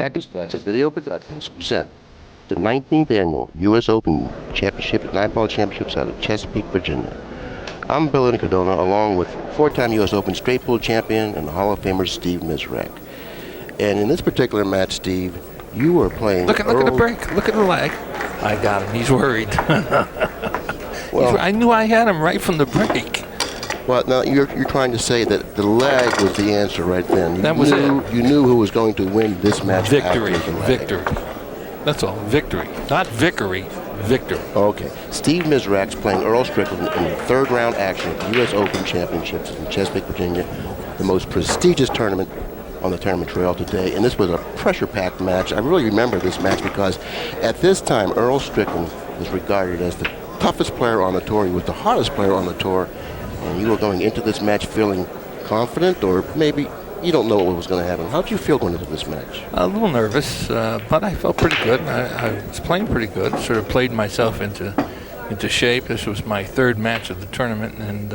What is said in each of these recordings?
ACCUSTATS, a video production present the 19th Annual U.S. Open Championship at 9-ball championships out of Chesapeake, Virginia. I'm Bill Incardona, along with four-time U.S. Open straight pool champion and Hall of Famer Steve Mizerak. And in this particular match, Steve, you were playing. Look at the break. Look at the leg. I got him. He's worried. Well, I knew I had him right from the break. Well, now you're trying to say that the leg was the answer right then. That was it. You knew who was going to win this match. Victory. After the leg. Victory. That's all. Victory. Not victory. Victory. Okay. Steve Mizerak's playing Earl Strickland in the third round action at the U.S. Open Championships in Chesapeake, Virginia, the most prestigious tournament on the tournament trail today. And this was a pressure-packed match. I really remember this match because at this time, Earl Strickland was regarded as the toughest player on the tour. He was the hardest player on the tour. And you were going into this match feeling confident, or maybe you don't know what was going to happen. How did you feel going into this match? A little nervous, but I felt pretty good. I was playing pretty good. Sort of played myself into shape. This was my third match of the tournament, and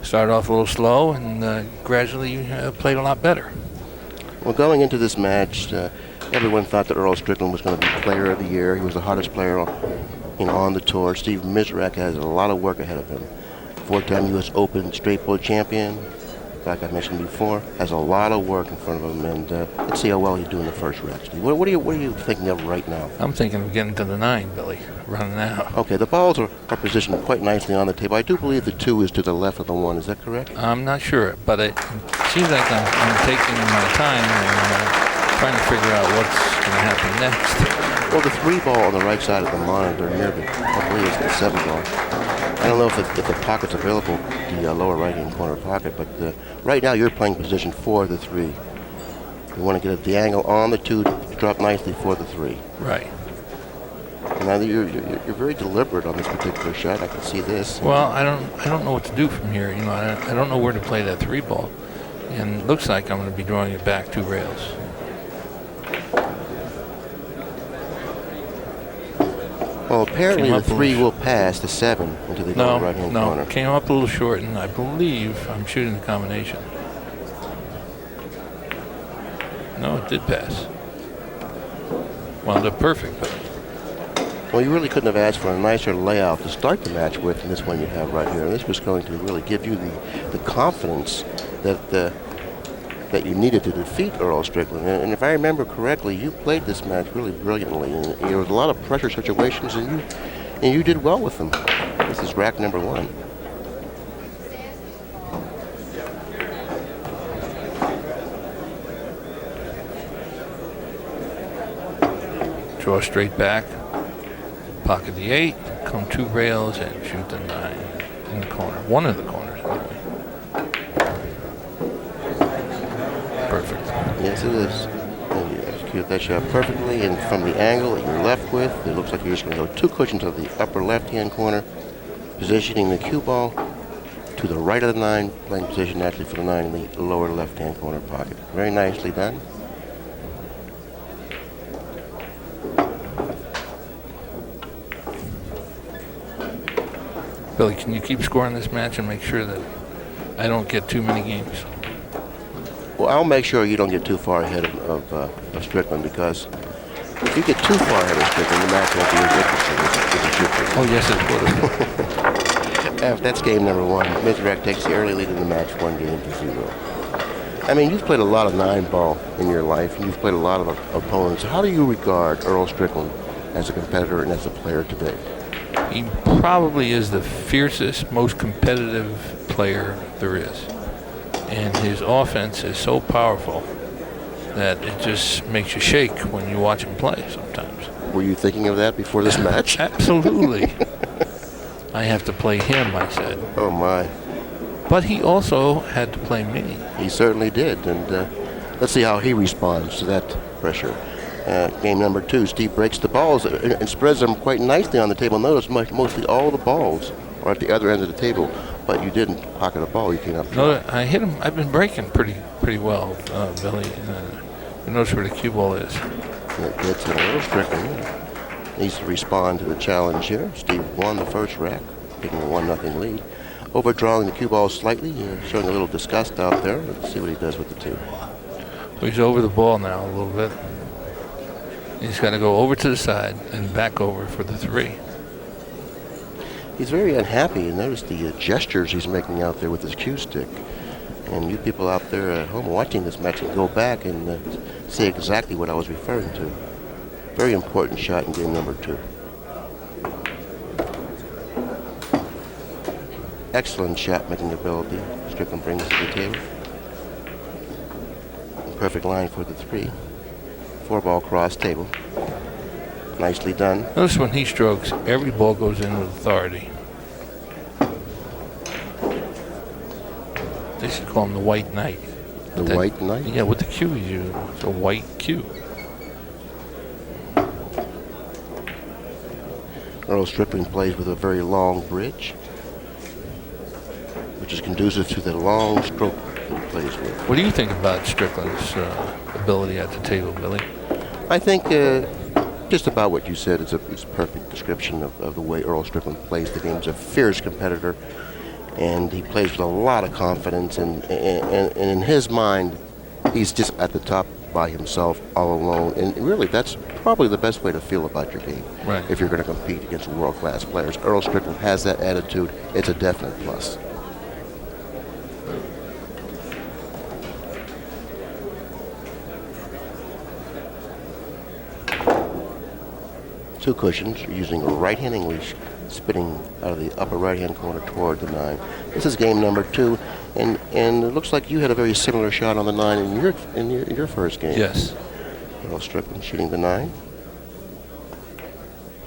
started off a little slow, and gradually played a lot better. Well, going into this match, everyone thought that Earl Strickland was going to be Player of the Year. He was the hardest player, on the tour. Steve Mizerak has a lot of work ahead of him. Four-time U.S. Open straight pool champion, like I mentioned before, has a lot of work in front of him, and let's see how well he's doing the first rack. Steve, what are you thinking of right now? I'm thinking of getting to the 9, Billy, running out. Okay, the balls are positioned quite nicely on the table. I do believe the 2 is to the left of the 1. Is that correct? I'm not sure, but it seems like I'm taking my time and trying to figure out what's going to happen next. Well, the 3 ball on the right side of the monitor near I believe it's the 7 ball. I don't know if the pocket's available, the lower right-hand corner pocket, but right now you're playing position 4 the 3. You want to get the angle on the 2 to drop nicely for the 3. Right. Now you're very deliberate on this particular shot. I can see this. Well, I don't know what to do from here. I don't know where to play that 3 ball, and it looks like I'm going to be drawing it back 2 rails. Well, apparently the 3 will pass the 7 into the right-hand corner. No, came up a little short, and I believe I'm shooting the combination. No, it did pass. Wound up perfect. Well, you really couldn't have asked for a nicer layout to start the match with than this one you have right here. This was going to really give you the confidence that you needed to defeat Earl Strickland. And if I remember correctly, you played this match really brilliantly. And there was a lot of pressure situations, and you did well with them. This is rack number 1. Draw straight back, pocket the 8, come 2 rails, and shoot the 9 in the corner. One of the corners, anyway. Perfect. Yes, it is. And you execute that shot perfectly, and from the angle that you're left with, it looks like you're just going to go 2 cushions of the upper left-hand corner, positioning the cue ball to the right of the 9, playing position naturally for the 9 in the lower left-hand corner pocket. Very nicely done. Billy, can you keep scoring this match and make sure that I don't get too many games? Well, I'll make sure you don't get too far ahead of Strickland, because if you get too far ahead of Strickland, the match won't be as interesting Oh, yes, it would. That's game number 1. Mizerak takes the early lead in the match, 1-0. I mean, you've played a lot of 9-ball in your life, and you've played a lot of opponents. How do you regard Earl Strickland as a competitor and as a player today? He probably is the fiercest, most competitive player there is. And his offense is so powerful that it just makes you shake when you watch him play sometimes. Were you thinking of that before this match? Absolutely. I have to play him, I said. Oh, my. But he also had to play me. He certainly did. And let's see how he responds to that pressure. Game number 2, Steve breaks the balls and spreads them quite nicely on the table. Notice mostly all the balls are at the other end of the table, but you didn't pocket a ball. You came up. No, I hit him. I've been breaking pretty well, Billy. You notice where the cue ball is. It gets a little Strickland. Needs to respond to the challenge here. Steve won the first rack, taking a 1-0 lead. Overdrawing the cue ball slightly, showing a little disgust out there. Let's see what he does with the 2. He's over the ball now a little bit. He's got to go over to the side and back over for the 3. He's very unhappy. You notice the gestures he's making out there with his cue stick. And you people out there at home watching this match can go back and see exactly what I was referring to. Very important shot in game number 2. Excellent shot making ability Strickland brings to the table. Perfect line for the 3. 4-ball cross table. Nicely done. Notice when he strokes, every ball goes in with authority. They should call him the White Knight. The White Knight? Yeah, with the cue he's using. It's a white cue. Earl Strickland plays with a very long bridge, which is conducive to the long stroke that he plays with. What do you think about Strickland's ability at the table, Billy? I think just about what you said is a perfect description of the way Earl Strickland plays the game. He's a fierce competitor, and he plays with a lot of confidence, and in his mind, he's just at the top by himself, all alone. And really, that's probably the best way to feel about your game. Right. If you're going to compete against world-class players. Earl Strickland has that attitude. It's a definite plus. Two cushions, using a right-hand English, spinning out of the upper right-hand corner toward the 9. This is game number 2, and it looks like you had a very similar shot on the 9 in your first game. Yes. Earl Strickland shooting the 9.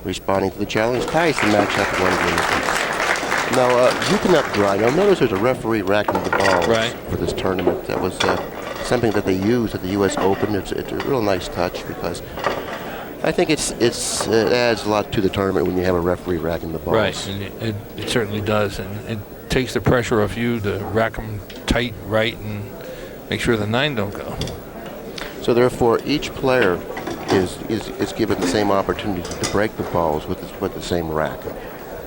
Responding to the challenge, ties the match up 1 game. Now, you cannot dry. Now, notice there's a referee racking the balls for this tournament. That was something that they used at the U.S. Open. It's a real nice touch because I think it adds a lot to the tournament when you have a referee racking the balls. Right, and it certainly does, and it takes the pressure off you to rack them tight, right, and make sure the 9 don't go. So therefore, each player is given the same opportunity to break the balls with the same rack. You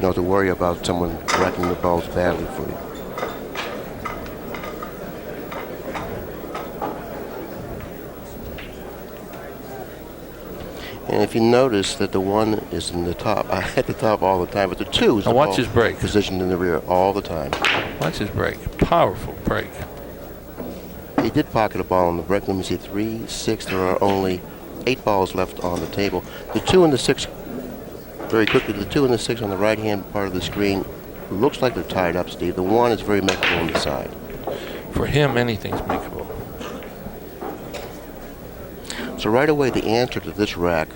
don't have to worry about someone racking the balls badly for you. And if you notice that the 1 is in the top, at the top all the time, but the 2 is watch his break. Positioned in the rear all the time. Watch his break. Powerful break. He did pocket a ball on the break. Let me see, 3, 6. There are only 8 balls left on the table. The 2 and the 6, very quickly, the 2 and the 6 on the right-hand part of the screen looks like they're tied up, Steve. The 1 is very makeable on the side. For him, anything's makeable. So right away, the answer to this rack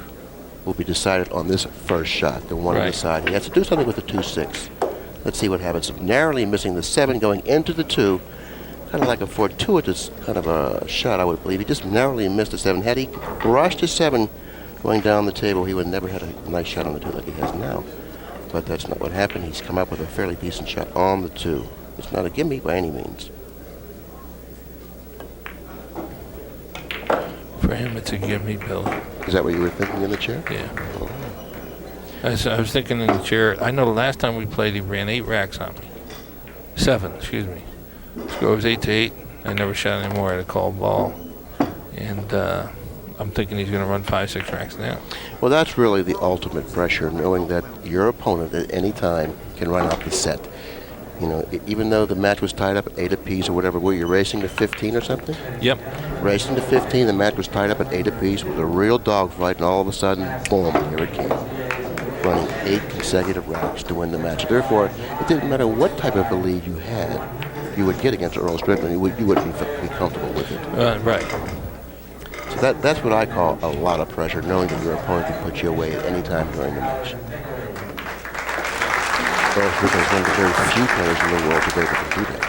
will be decided on this first shot, the 1 on the side. He has to do something with the 2-6. Let's see what happens. Narrowly missing the 7 going into the 2. Kind of like a fortuitous kind of a shot, I would believe. He just narrowly missed the 7. Had he brushed the 7 going down the table, he would never had a nice shot on the 2 like he has now. But that's not what happened. He's come up with a fairly decent shot on the 2. It's not a gimme by any means. For him, it's a gimme, Bill. Is that what you were thinking in the chair? Yeah. Oh. I was thinking in the chair. I know the last time we played, he ran 8 racks on me. 7, excuse me. Score was 8-8. I never shot any more at a called ball. And I'm thinking he's going to run 5-6 racks now. Well, that's really the ultimate pressure, knowing that your opponent at any time can run out the set. You know, even though the match was tied up at 8 apiece or whatever, were you racing to 15 or something? Yep. Racing to 15, the match was tied up at 8 apiece with a real dogfight, and all of a sudden, boom, here it came. Running 8 consecutive racks to win the match. Therefore, it didn't matter what type of a lead you had, you would get against Earl Strickland. You wouldn't be comfortable with it. Right. So that's what I call a lot of pressure, knowing that your opponent can put you away at any time during the match. Earl Strickland is one of the very few players in the world to be able to do that.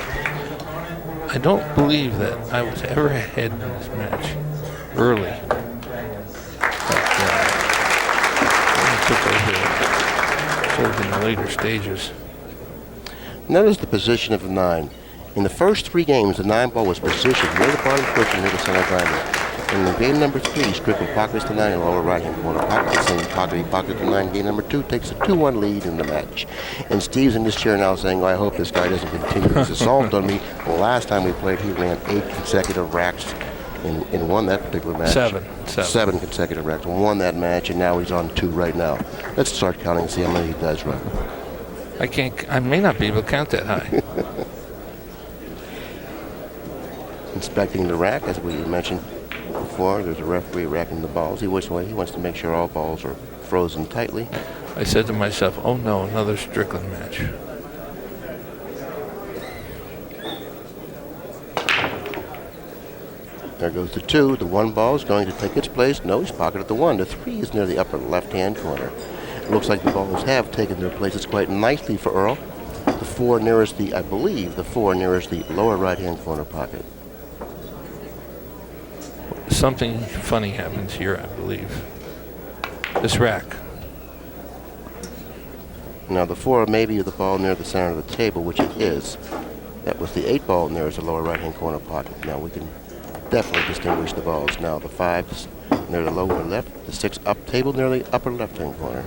I don't believe that I was ever ahead in this match early. But, took over sort of in the later stages. Notice the position of the 9. In the first 3 games, the 9 ball was positioned near the bottom cushion near the center diamond. In game number 3, Strickland pockets the 9 in the lower right-hand corner. Pockets the same pocket. He pockets the 9. Game number 2 takes a 2-1 lead in the match. And Steve's in this chair now saying, I hope this guy doesn't continue his assault on me. The last time we played, he ran 8 consecutive racks and won that particular match. Seven consecutive racks. Won that match, and now he's on 2 right now. Let's start counting and see how many he does, right? I may not be able to count that high. Inspecting the rack, as we mentioned before, there's a referee racking the balls. He wants to make sure all balls are frozen tightly. I said to myself, oh no, another Strickland match. There goes the 2. The 1 ball is going to take its place. No, he's pocketed the 1. The 3 is near the upper left-hand corner. It looks like the balls have taken their places quite nicely for Earl. The 4 nearest the, I believe, the 4 nearest the lower right-hand corner pocket. Something funny happens here, I believe. This rack. Now the 4 may be the ball near the center of the table, which it is. That was the 8 ball nearest the lower right-hand corner pocket. Now we can definitely distinguish the balls. Now the 5 is near the lower left, the 6 up table near the upper left-hand corner.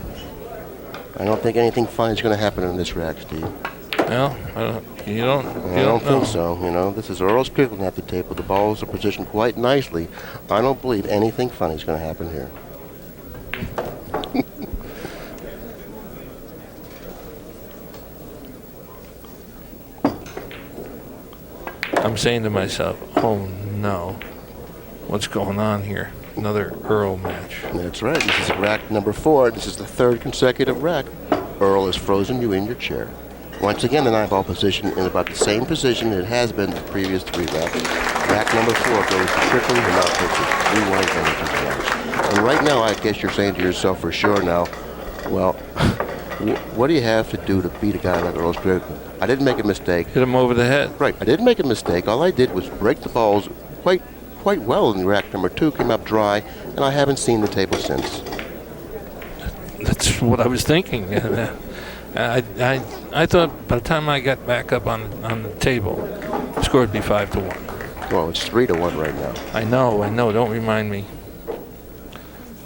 I don't think anything fun is going to happen in this rack, Steve. Well, I don't think so. You know, this is Earl Strickland at the table. The balls are positioned quite nicely. I don't believe anything funny is going to happen here. I'm saying to myself, oh no, what's going on here? Another Earl match. That's right. This is rack number 4. This is the 3rd consecutive rack. Earl has frozen you in your chair. Once again, the 9-ball position in about the same position it has been the previous 3 racks. Rack number 4 goes to Strickland, who now pitches 3-1 advantage in the match. And right now, I guess you're saying to yourself for sure now, well, what do you have to do to beat a guy like Earl Strickland? I didn't make a mistake. Hit him over the head. Right. I didn't make a mistake. All I did was break the balls quite well in rack number 2, came up dry, and I haven't seen the table since. That's what I was thinking. I thought by the time I got back up on the table, the score would be 5-1. Well, it's 3-1 right now. I know. Don't remind me.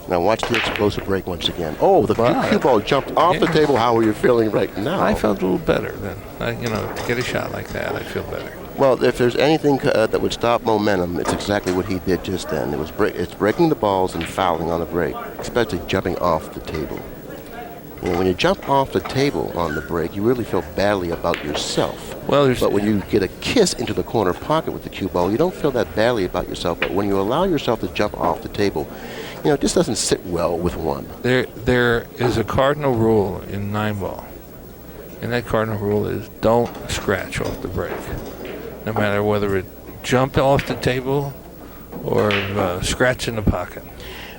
Now watch the explosive break once again. Oh, the cue ball jumped off the table. How are you feeling right now? I felt a little better then. To get a shot like that, I feel better. Well, if there's anything that would stop momentum, it's exactly what he did just then. It's breaking the balls and fouling on the break, especially jumping off the table. You know, when you jump off the table on the break, you really feel badly about yourself. Well, but when you get a kiss into the corner pocket with the cue ball, you don't feel that badly about yourself. But when you allow yourself to jump off the table, it just doesn't sit well with one. There is a cardinal rule in 9-ball, and that cardinal rule is don't scratch off the break, no matter whether it jumped off the table or scratch in the pocket.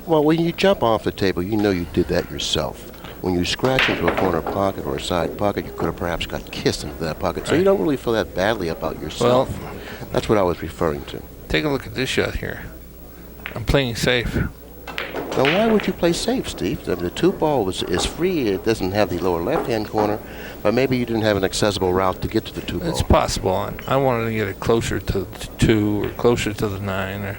Well, when you jump off the table, you know you did that yourself. When you scratch into a corner pocket or a side pocket, you could have perhaps got kissed into that pocket. So you don't really feel that badly about yourself. Well, that's what I was referring to. Take a look at this shot here. I'm playing safe. Now, why would you play safe, Steve? I mean, the 2 ball is free. It doesn't have the lower left-hand corner, but maybe you didn't have an accessible route to get to the 2 ball. It's possible. I wanted to get it closer to the 2 or closer to the 9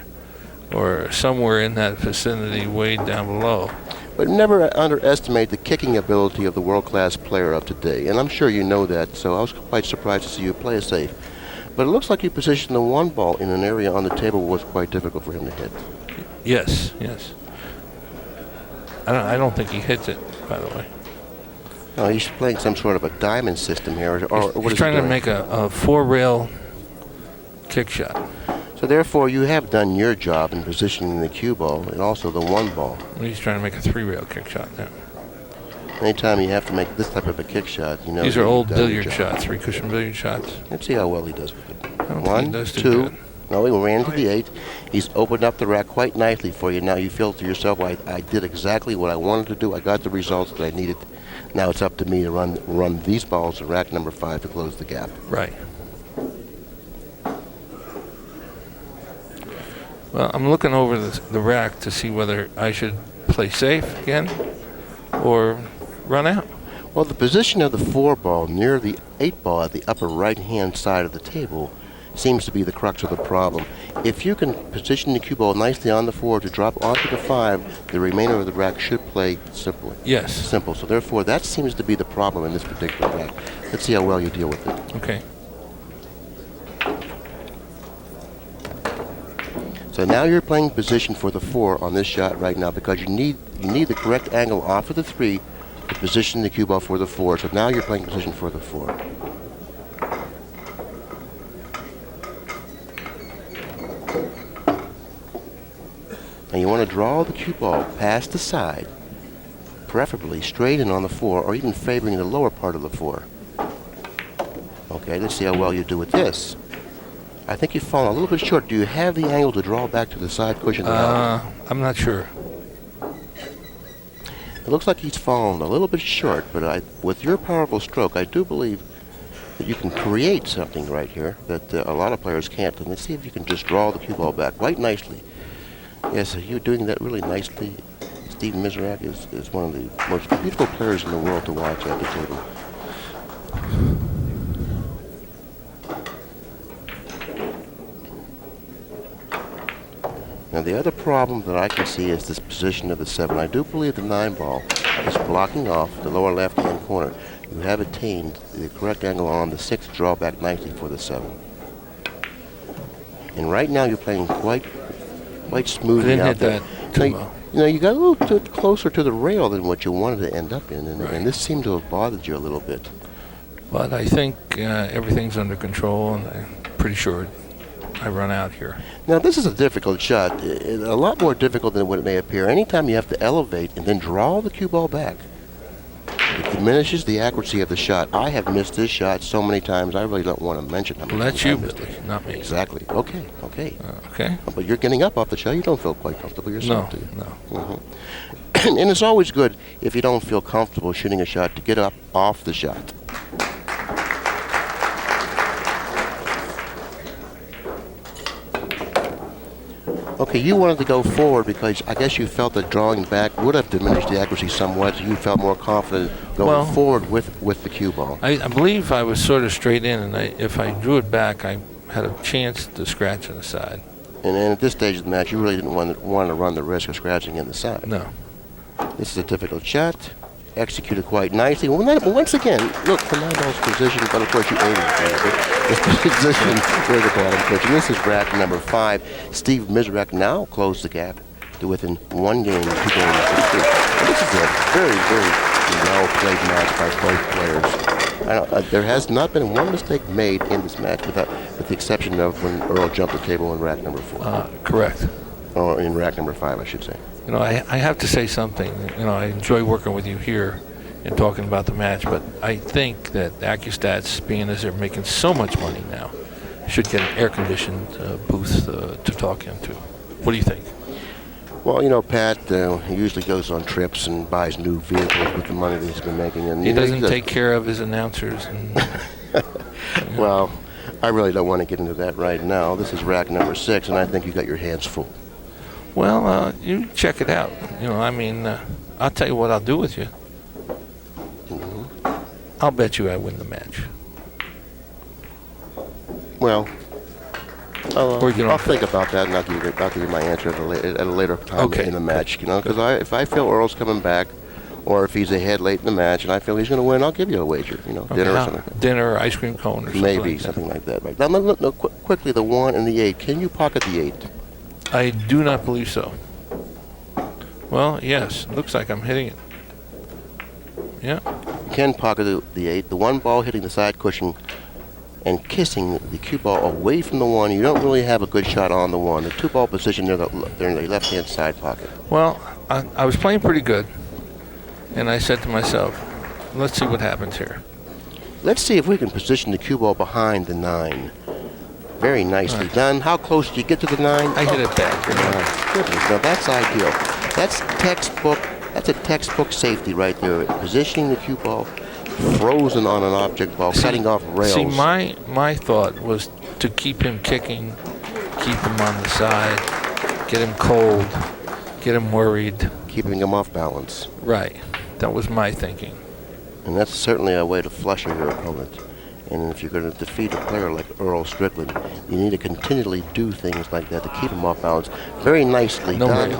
or somewhere in that vicinity way down below. But never underestimate the kicking ability of the world-class player of today. And I'm sure you know that, so I was quite surprised to see you play it safe. But it looks like you positioned the 1 ball in an area on the table was quite difficult for him to hit. Yes. I don't think he hits it, by the way. No, he's playing some sort of a diamond system here. Or what he's is trying he to make a 4-rail kick shot. So therefore, you have done your job in positioning the cue ball and also the 1 ball. He's trying to make a 3-rail kick shot now. Anytime you have to make this type of a kick shot, you know. These are old billiard shots, 3-cushion billiard shots. Let's see how well he does with it. I don't 1, think he does 2. too good. No, he ran to the 8. He's opened up the rack quite nicely for you. Now you feel to yourself, I did exactly what I wanted to do. I got the results that I needed. Now it's up to me to run these balls to rack number 5 to close the gap. Right. Well, I'm looking over the rack to see whether I should play safe again or run out. Well, the position of the 4 ball near the 8 ball at the upper right-hand side of the table seems to be the crux of the problem. If you can position the cue ball nicely on the 4 to drop onto the 5, the remainder of the rack should play simply. Yes. Simple. So therefore, that seems to be the problem in this particular rack. Let's see how well you deal with it. Okay. So now you're playing position for the 4 on this shot right now because you need the correct angle off of the 3 to position the cue ball for the 4. So now you're playing position for the 4. And you want to draw the cue ball past the side, preferably straight in on the 4 or even favoring the lower part of the 4. Okay, let's see how well you do with this. I think you've fallen a little bit short. Do you have the angle to draw back to the side cushion? I'm not sure. It looks like he's fallen a little bit short, but with your powerful stroke, I do believe that you can create something right here that a lot of players can't. And let's see if you can just draw the cue ball back quite nicely. Yes, you're doing that really nicely. Steve Mizerak is one of the most beautiful players in the world to watch at the table. Now the other problem that I can see is this position of the 7. I do believe the 9 ball is blocking off the lower left-hand corner. You have attained the correct angle on the 6 to draw back nicely for the 7. And right now you're playing quite smoothly out there. You got a little bit closer to the rail than what you wanted to end up in, and this seemed to have bothered you a little bit. But I think everything's under control, and I'm pretty sure I run out here. Now this is a difficult shot, a lot more difficult than what it may appear. Anytime you have to elevate and then draw the cue ball back, it diminishes the accuracy of the shot. I have missed this shot so many times, I really don't want to mention how many Well, that's times you, I missed Billy, it. not me. Exactly. Okay. Okay. But you're getting up off the shot. You don't feel quite comfortable yourself, do you? No. And it's always good if you don't feel comfortable shooting a shot to get up off the shot. Okay, you wanted to go forward because I guess you felt that drawing back would have diminished the accuracy somewhat. So you felt more confident going forward with the cue ball. I believe I was sort of straight in, and if I drew it back, I had a chance to scratch on the side. And at this stage of the match, you really didn't want to run the risk of scratching in the side. No. This is a difficult shot, executed quite nicely. Well, once again, look, the 9 ball's position, but of course you aim it. It's position where the bottom pitch. And this is rack number 5. Steve Mizerak now closed the gap to within 1 game, 2 games of 3. And this is a very, very well-played match by both players. There has not been one mistake made in this match, with the exception of when Earl jumped the table in rack number 4. Correct. Or in rack number 5, I should say. You know, I have to say something. You know, I enjoy working with you here and talking about the match, but I think that ACCUSTATS, being as they're making so much money now, should get an air-conditioned booth to talk into. What do you think? Well, you know, Pat, he usually goes on trips and buys new vehicles with the money that he's been making. And he doesn't take care of his announcers. And, well, I really don't want to get into that right now. This is rack number 6, and I think you got your hands full. Well, you check it out. You know, I mean, I'll tell you what I'll do with you. I'll bet you I win the match. Well, I'll think it. about that, and I'll give you my answer at a later time in the match. You know, because if I feel Earl's coming back, or if he's ahead late in the match, and I feel he's going to win, I'll give you a wager. You know, dinner or something like that. Dinner, or ice cream cone, or something. Maybe like something like that. Right now, no, quickly, the 1 and the 8. Can you pocket the 8? I do not believe so. Well, yes, it looks like I'm hitting it. Yeah. You can pocket the 8. The 1 ball hitting the side cushion and kissing the cue ball away from the 1. You don't really have a good shot on the 1. The 2 ball position, they're in the left-hand side pocket. Well, I was playing pretty good, and I said to myself, let's see what happens here. Let's see if we can position the cue ball behind the 9. Very nicely done. How close did you get to the 9? I hit it back. Goodness, now that's ideal. That's textbook. That's a textbook safety right there. Positioning the cue ball frozen on an object ball, cutting off rails. See, my thought was to keep him kicking, keep him on the side, get him cold, get him worried. Keeping him off balance. Right. That was my thinking. And that's certainly a way to fluster your opponent. And if you're going to defeat a player like Earl Strickland, you need to continually do things like that to keep him off balance. Very nicely done,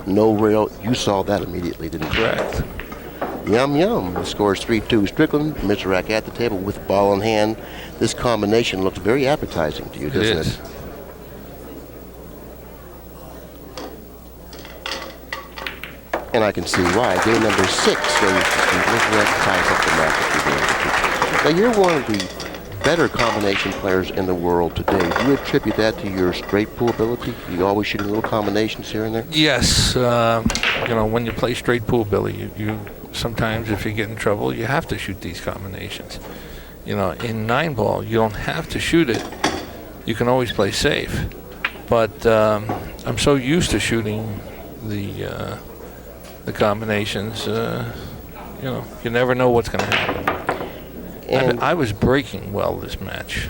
no rail. You saw that immediately, didn't you? Correct. Yum, yum. The score is 3-2 Strickland. Mizerak at the table with the ball in hand. This combination looks very appetizing to you, doesn't it? And I can see why. Game number 6 goes to Steve Mizerak, ties up the match. Now, you're one of the better combination players in the world today. Do you attribute that to your straight pool ability? You always shooting little combinations here and there? Yes. You know, when you play straight pool, Billy, you sometimes, if you get in trouble, you have to shoot these combinations. You know, in 9-ball, you don't have to shoot it. You can always play safe. But I'm so used to shooting the combinations. You know, you never know what's going to happen. And I was breaking well this match.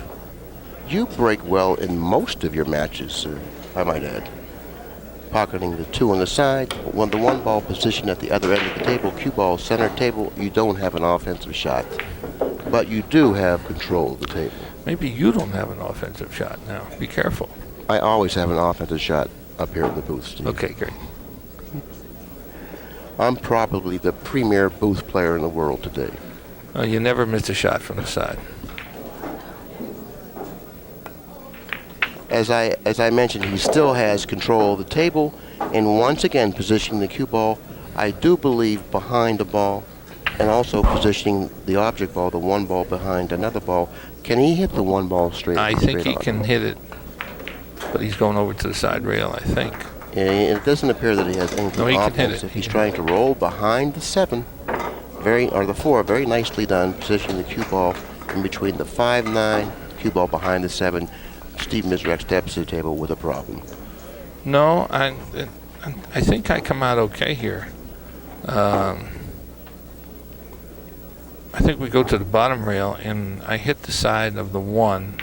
You break well in most of your matches, I might add. Pocketing the 2 on the side, when the 1-ball position at the other end of the table, cue ball center table, you don't have an offensive shot. But you do have control of the table. Maybe you don't have an offensive shot now. Be careful. I always have an offensive shot up here in the booth, Steve. Okay, great. I'm probably the premier booth player in the world today. You never missed a shot from the side. As I mentioned, he still has control of the table, and once again positioning the cue ball, I do believe, behind the ball, and also positioning the object ball, the 1 ball behind another ball. Can he hit the 1 ball straight? I think he can hit it, but he's going over to the side rail, I think. And it doesn't appear that he has anything offensive. He's trying to roll behind the 7. The 4, very nicely done, positioning the cue ball in between the 5-9, cue ball behind the 7. Steve Mizerak steps to the table with a problem. No, I think I come out okay here. I think we go to the bottom rail, and I hit the side of the 1.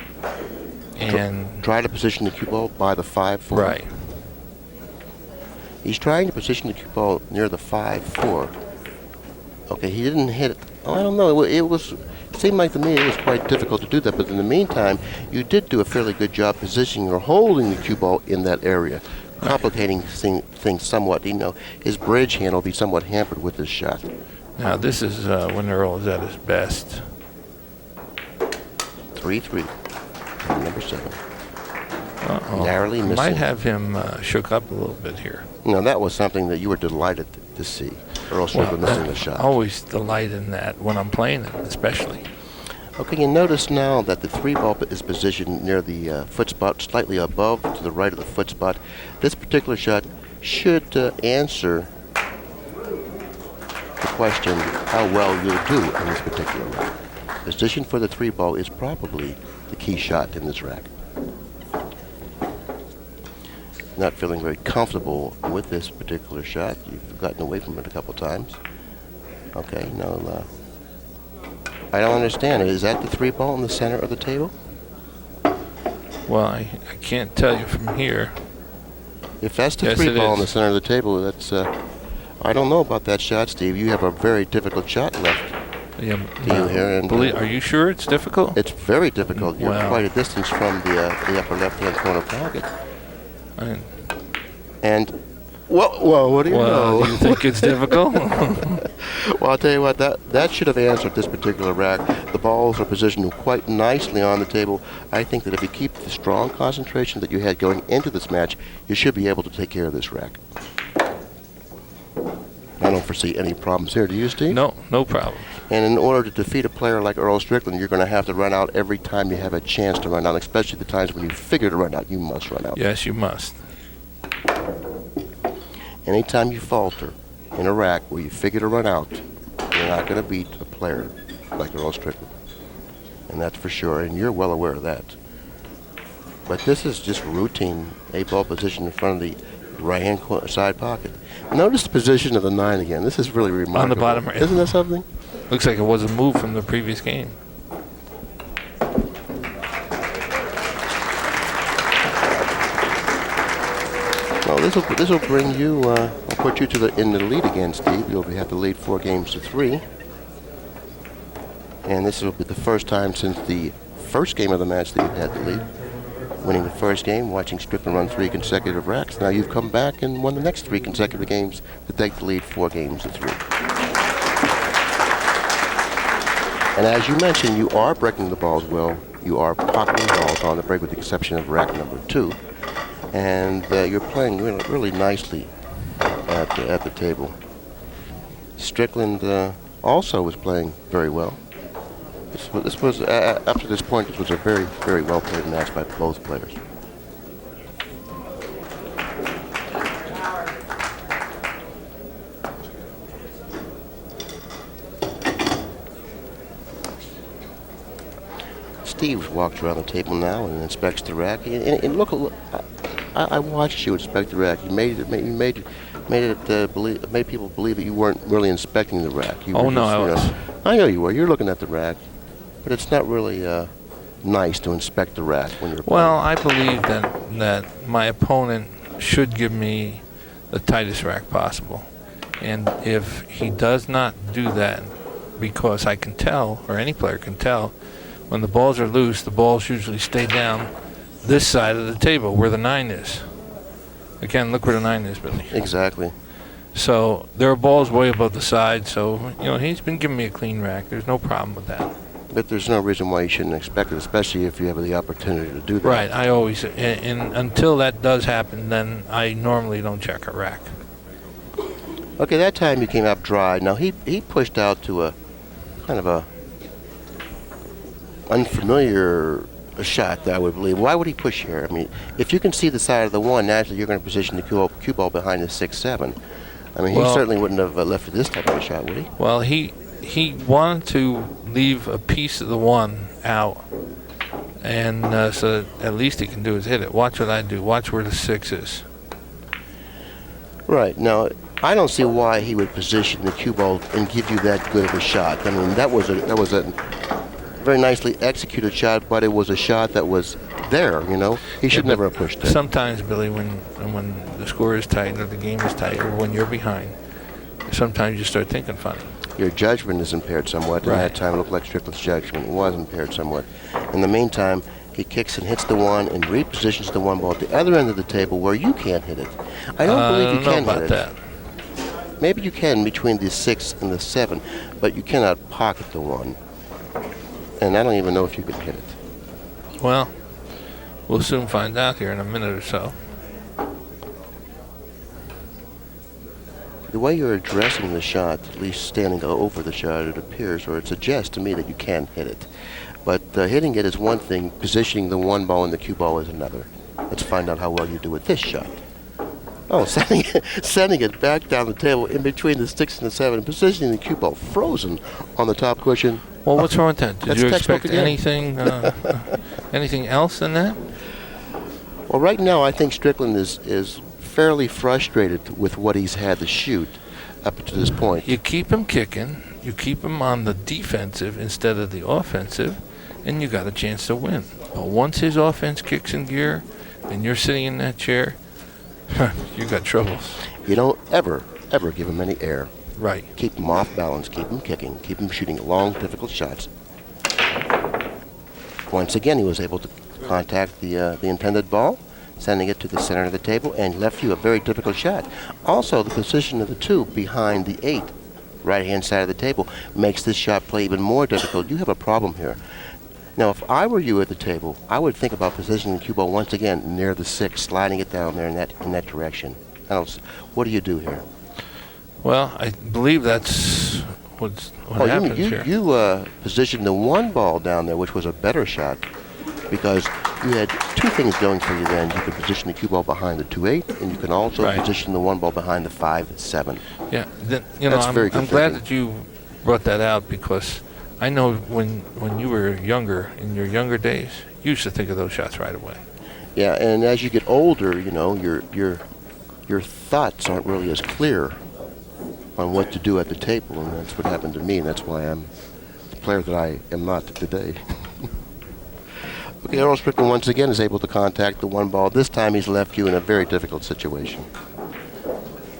And try to position the cue ball by the 5-4. Right. He's trying to position the cue ball near the 5-4. Okay, he didn't hit it. Oh, I don't know. It seemed like to me it was quite difficult to do that. But in the meantime, you did do a fairly good job positioning or holding the cue ball in that area, complicating things somewhat. You know, his bridge hand will be somewhat hampered with this shot. Now this is when Earl is at his best. 3-3. Number 7. Uh-oh. Narrowly missing. Might have him shook up a little bit here. No, that was something that you were delighted to see. Earl Strickland missing the shot. I always delight in that when I'm playing it, especially. Okay, you notice now that the 3-ball is positioned near the foot spot, slightly above to the right of the foot spot. This particular shot should answer the question how well you'll do in this particular rack. Position for the 3-ball is probably the key shot in this rack. Not feeling very comfortable with this particular shot. You've gotten away from it a couple times. Okay, no, I don't understand. Is that the 3-ball in the center of the table? Well, I can't tell you from here. If that's the 3-ball in the center of the table, that's, I don't know about that shot, Steve. You have a very difficult shot left. Yeah, you here, and are you sure it's difficult? It's very difficult. You're quite a distance from the upper left-hand corner pocket. And well, what do you know? Do you think it's difficult? Well, I'll tell you what, that should have answered this particular rack. The balls are positioned quite nicely on the table. I think that if you keep the strong concentration that you had going into this match, you should be able to take care of this rack. I don't foresee any problems here. Do you, Steve? No problem. And in order to defeat a player like Earl Strickland, you're going to have to run out every time you have a chance to run out, especially the times when you figure to run out. You must run out. Yes, you must. Anytime you falter in a rack where you figure to run out, you're not going to beat a player like Earl Strickland. And that's for sure, and you're well aware of that. But this is just routine 8-ball position in front of the right-hand side pocket. Notice the position of the 9 again. This is really remarkable. On the bottom right. Isn't that something? Looks like it was a move from the previous game. Well, this will bring you, I'll put you in the lead again, Steve. You'll have to lead 4-3. And this will be the first time since the first game of the match that you've had the lead. Winning the first game, watching Strickland run 3 consecutive racks. Now you've come back and won the next 3 consecutive games to take the lead 4-3. And as you mentioned, you are breaking the balls well. You are pocketing balls on the break with the exception of rack number 2. And you're playing really nicely at the table. Strickland also was playing very well. This was up to this point, this was a very, very well played match by both players. Steve walks around the table now and inspects the rack. And look, I watched you inspect the rack. You made people believe that you weren't really inspecting the rack. You Oh were no, just, I was. I know you were. You're looking at the rack, but it's not really nice to inspect the rack when you're playing. Well, I believe that my opponent should give me the tightest rack possible, and if he does not do that, because I can tell, or any player can tell, when the balls are loose, the balls usually stay down this side of the table where the 9 is. Again, look where the 9 is, Billy. Exactly. So there are balls way above the side, so he's been giving me a clean rack. There's no problem with that. But there's no reason why you shouldn't expect it, especially if you have the opportunity to do that. Right. I always, and until that does happen, then I normally don't check a rack. Okay, that time you came up dry. Now he pushed out to a kind of a unfamiliar shot, I would believe. Why would he push here? I mean, if you can see the side of the 1, naturally you're going to position the cue ball behind the 6-7. I mean, he certainly wouldn't have left this type of a shot, would he? Well, he wanted to leave a piece of the 1 out, and so that at least he can do is hit it. Watch what I do. Watch where the 6 is. Right. Now, I don't see why he would position the cue ball and give you that good of a shot. I mean, that was a very nicely executed shot, but it was a shot that was there, He should never have pushed it. Sometimes, Billy, when the score is tight or the game is tight or when you're behind, sometimes you start thinking funny. Your judgment is impaired somewhat. Right. At that time, it looked like Strickland's judgment was impaired somewhat. In the meantime, he kicks and hits the 1 and repositions the 1 ball at the other end of the table where you can't hit it. I don't believe you can hit it. That. Maybe you can between the 6 and the 7, but you cannot pocket the 1. And I don't even know if you can hit it. Well, we'll soon find out here in a minute or so. The way you're addressing the shot, at least standing over the shot, it appears, or it suggests to me that you can hit it. But hitting it is one thing, positioning the 1 ball and the cue ball is another. Let's find out how well you do with this shot. Oh, sending it back down the table in between the 6 and the 7, positioning the cue ball frozen on the top cushion. Well, what's wrong with that? Did you expect again. anything else than that? Well, right now I think Strickland is fairly frustrated with what he's had to shoot up to this point. You keep him kicking, you keep him on the defensive instead of the offensive, and you got a chance to win. But once his offense kicks in gear and you're sitting in that chair, you got troubles. You don't ever give him any air. Right. Keep him off balance, keep him kicking, keep him shooting long, difficult shots. Once again, he was able to contact the intended ball, sending it to the center of the table, and left you a very difficult shot. Also, the position of the 2 behind the 8, right-hand side of the table, makes this shot play even more difficult. You have a problem here. Now, if I were you at the table, I would think about positioning the cue ball once again near the 6, sliding it down there in that direction. What do you do here? Well, I believe that's what happens here. You positioned the 1 ball down there, which was a better shot, because you had 2 things going for you then. You could position the cue ball behind the 2-8, and you can also position the 1 ball behind the 5-7. Yeah, I'm glad that you brought that out, because I know when you were younger, in your younger days, you used to think of those shots right away. Yeah, and as you get older, your thoughts aren't really as clear on what to do at the table, and that's what happened to me, and that's why I'm the player that I am not today. Okay, Earl Strickland once again is able to contact the 1 ball. This time he's left you in a very difficult situation.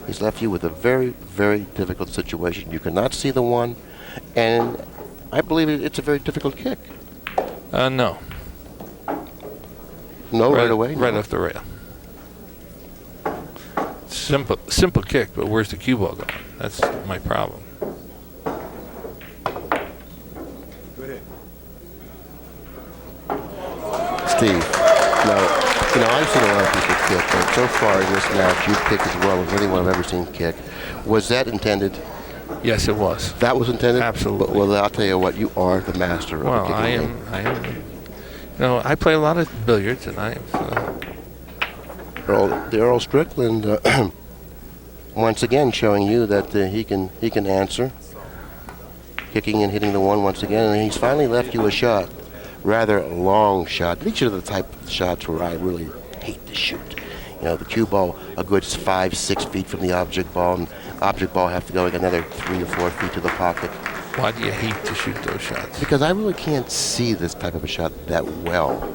He's left you with a very, very difficult situation. You cannot see the 1, and I believe it's a very difficult kick. No. No, right away? Right off the rail. Simple kick, but where's the cue ball going? That's my problem. Steve, now, I've seen a lot of people kick, and so far in this match, you've kicked as well as anyone I've ever seen kick. Was that intended? Yes, it was. That was intended? Absolutely. But, well, I'll tell you what, you are the master of Well, the kicking I am. You know, I play a lot of billiards, and the Earl Strickland, once again showing you that he can answer. Kicking and hitting the one once again, and he's finally left you a shot. Rather long shot. These are the type of shots where I really hate to shoot. You know, the cue ball a good 5-6 feet from the object ball, and object ball have to go like another 3 or 4 feet to the pocket. why do you hate to shoot those shots? Because I really can't see this type of a shot that well,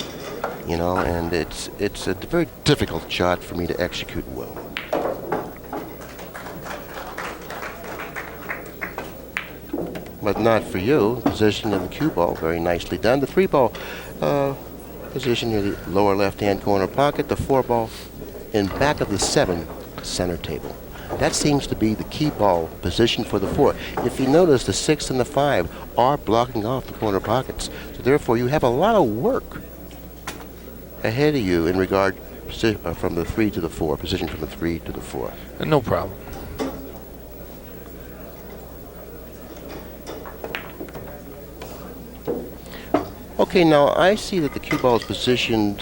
you know, and it's a very difficult shot for me to execute well. But not for you. Position of the cue ball, very nicely done. The 3 ball position near the lower left-hand corner pocket. The 4 ball in back of the 7 center table. That seems to be the key ball position for the 4. If you notice, the 6 and the 5 are blocking off the corner pockets. So therefore, you have a lot of work ahead of you in regard from the 3 to the 4, position from the 3 to the 4. No problem. Okay, now I see that the cue ball is positioned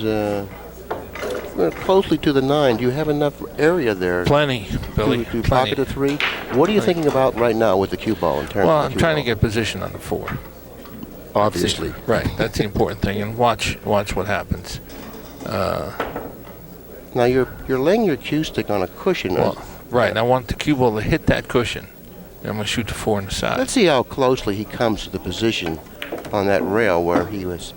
closely to the 9. Do you have enough area there? Plenty, Billy. To plenty. pocket a 3? What are you thinking about right now with the cue ball in terms Well, of I'm the cue trying ball? to get position on the 4. Obviously. Right, that's the important thing, and watch what happens. Now you're laying your cue stick on a cushion. Well, right, and I want the cue ball to hit that cushion. And I'm going to shoot the 4 on the side. Let's see how closely he comes to the position on that rail where he was.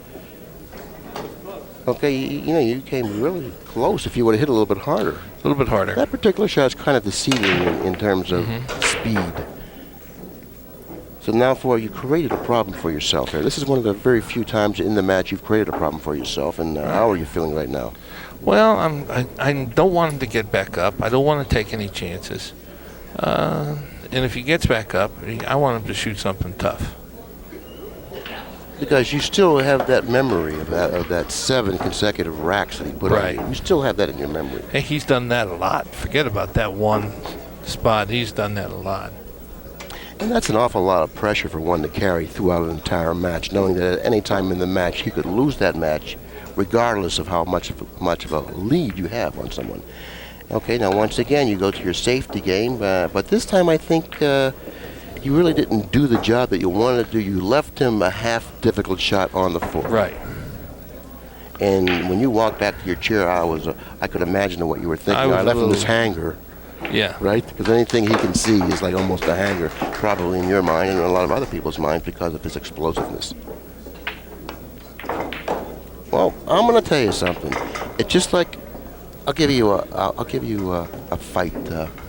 Okay, you know, you came really close. If you would have hit a little bit harder. A little bit harder. That particular shot's kind of deceiving in terms of speed. So now, you created a problem for yourself here. This is one of the very few times in the match you've created a problem for yourself. And how are you feeling right now? Well, I don't want him to get back up. I don't want to take any chances. And if he gets back up, I want him to shoot something tough. Because you still have that memory of that 7 consecutive racks that he put on you. You still have that in your memory. Hey, he's done that a lot. Forget about that one spot. He's done that a lot. And that's an awful lot of pressure for one to carry throughout an entire match, knowing that at any time in the match he could lose that match, regardless of how much of a lead you have on someone. Okay, now once again you go to your safety game, but this time I think you really didn't do the job that you wanted to do. You left him a half difficult shot on the 4. Right. And when you walked back to your chair, I could imagine what you were thinking. I left him this hanger. Yeah. Right? Because anything he can see is like almost a hanger, probably in your mind and in a lot of other people's minds because of his explosiveness. Well, I'm going to tell you something. It's just like I'll give you a fight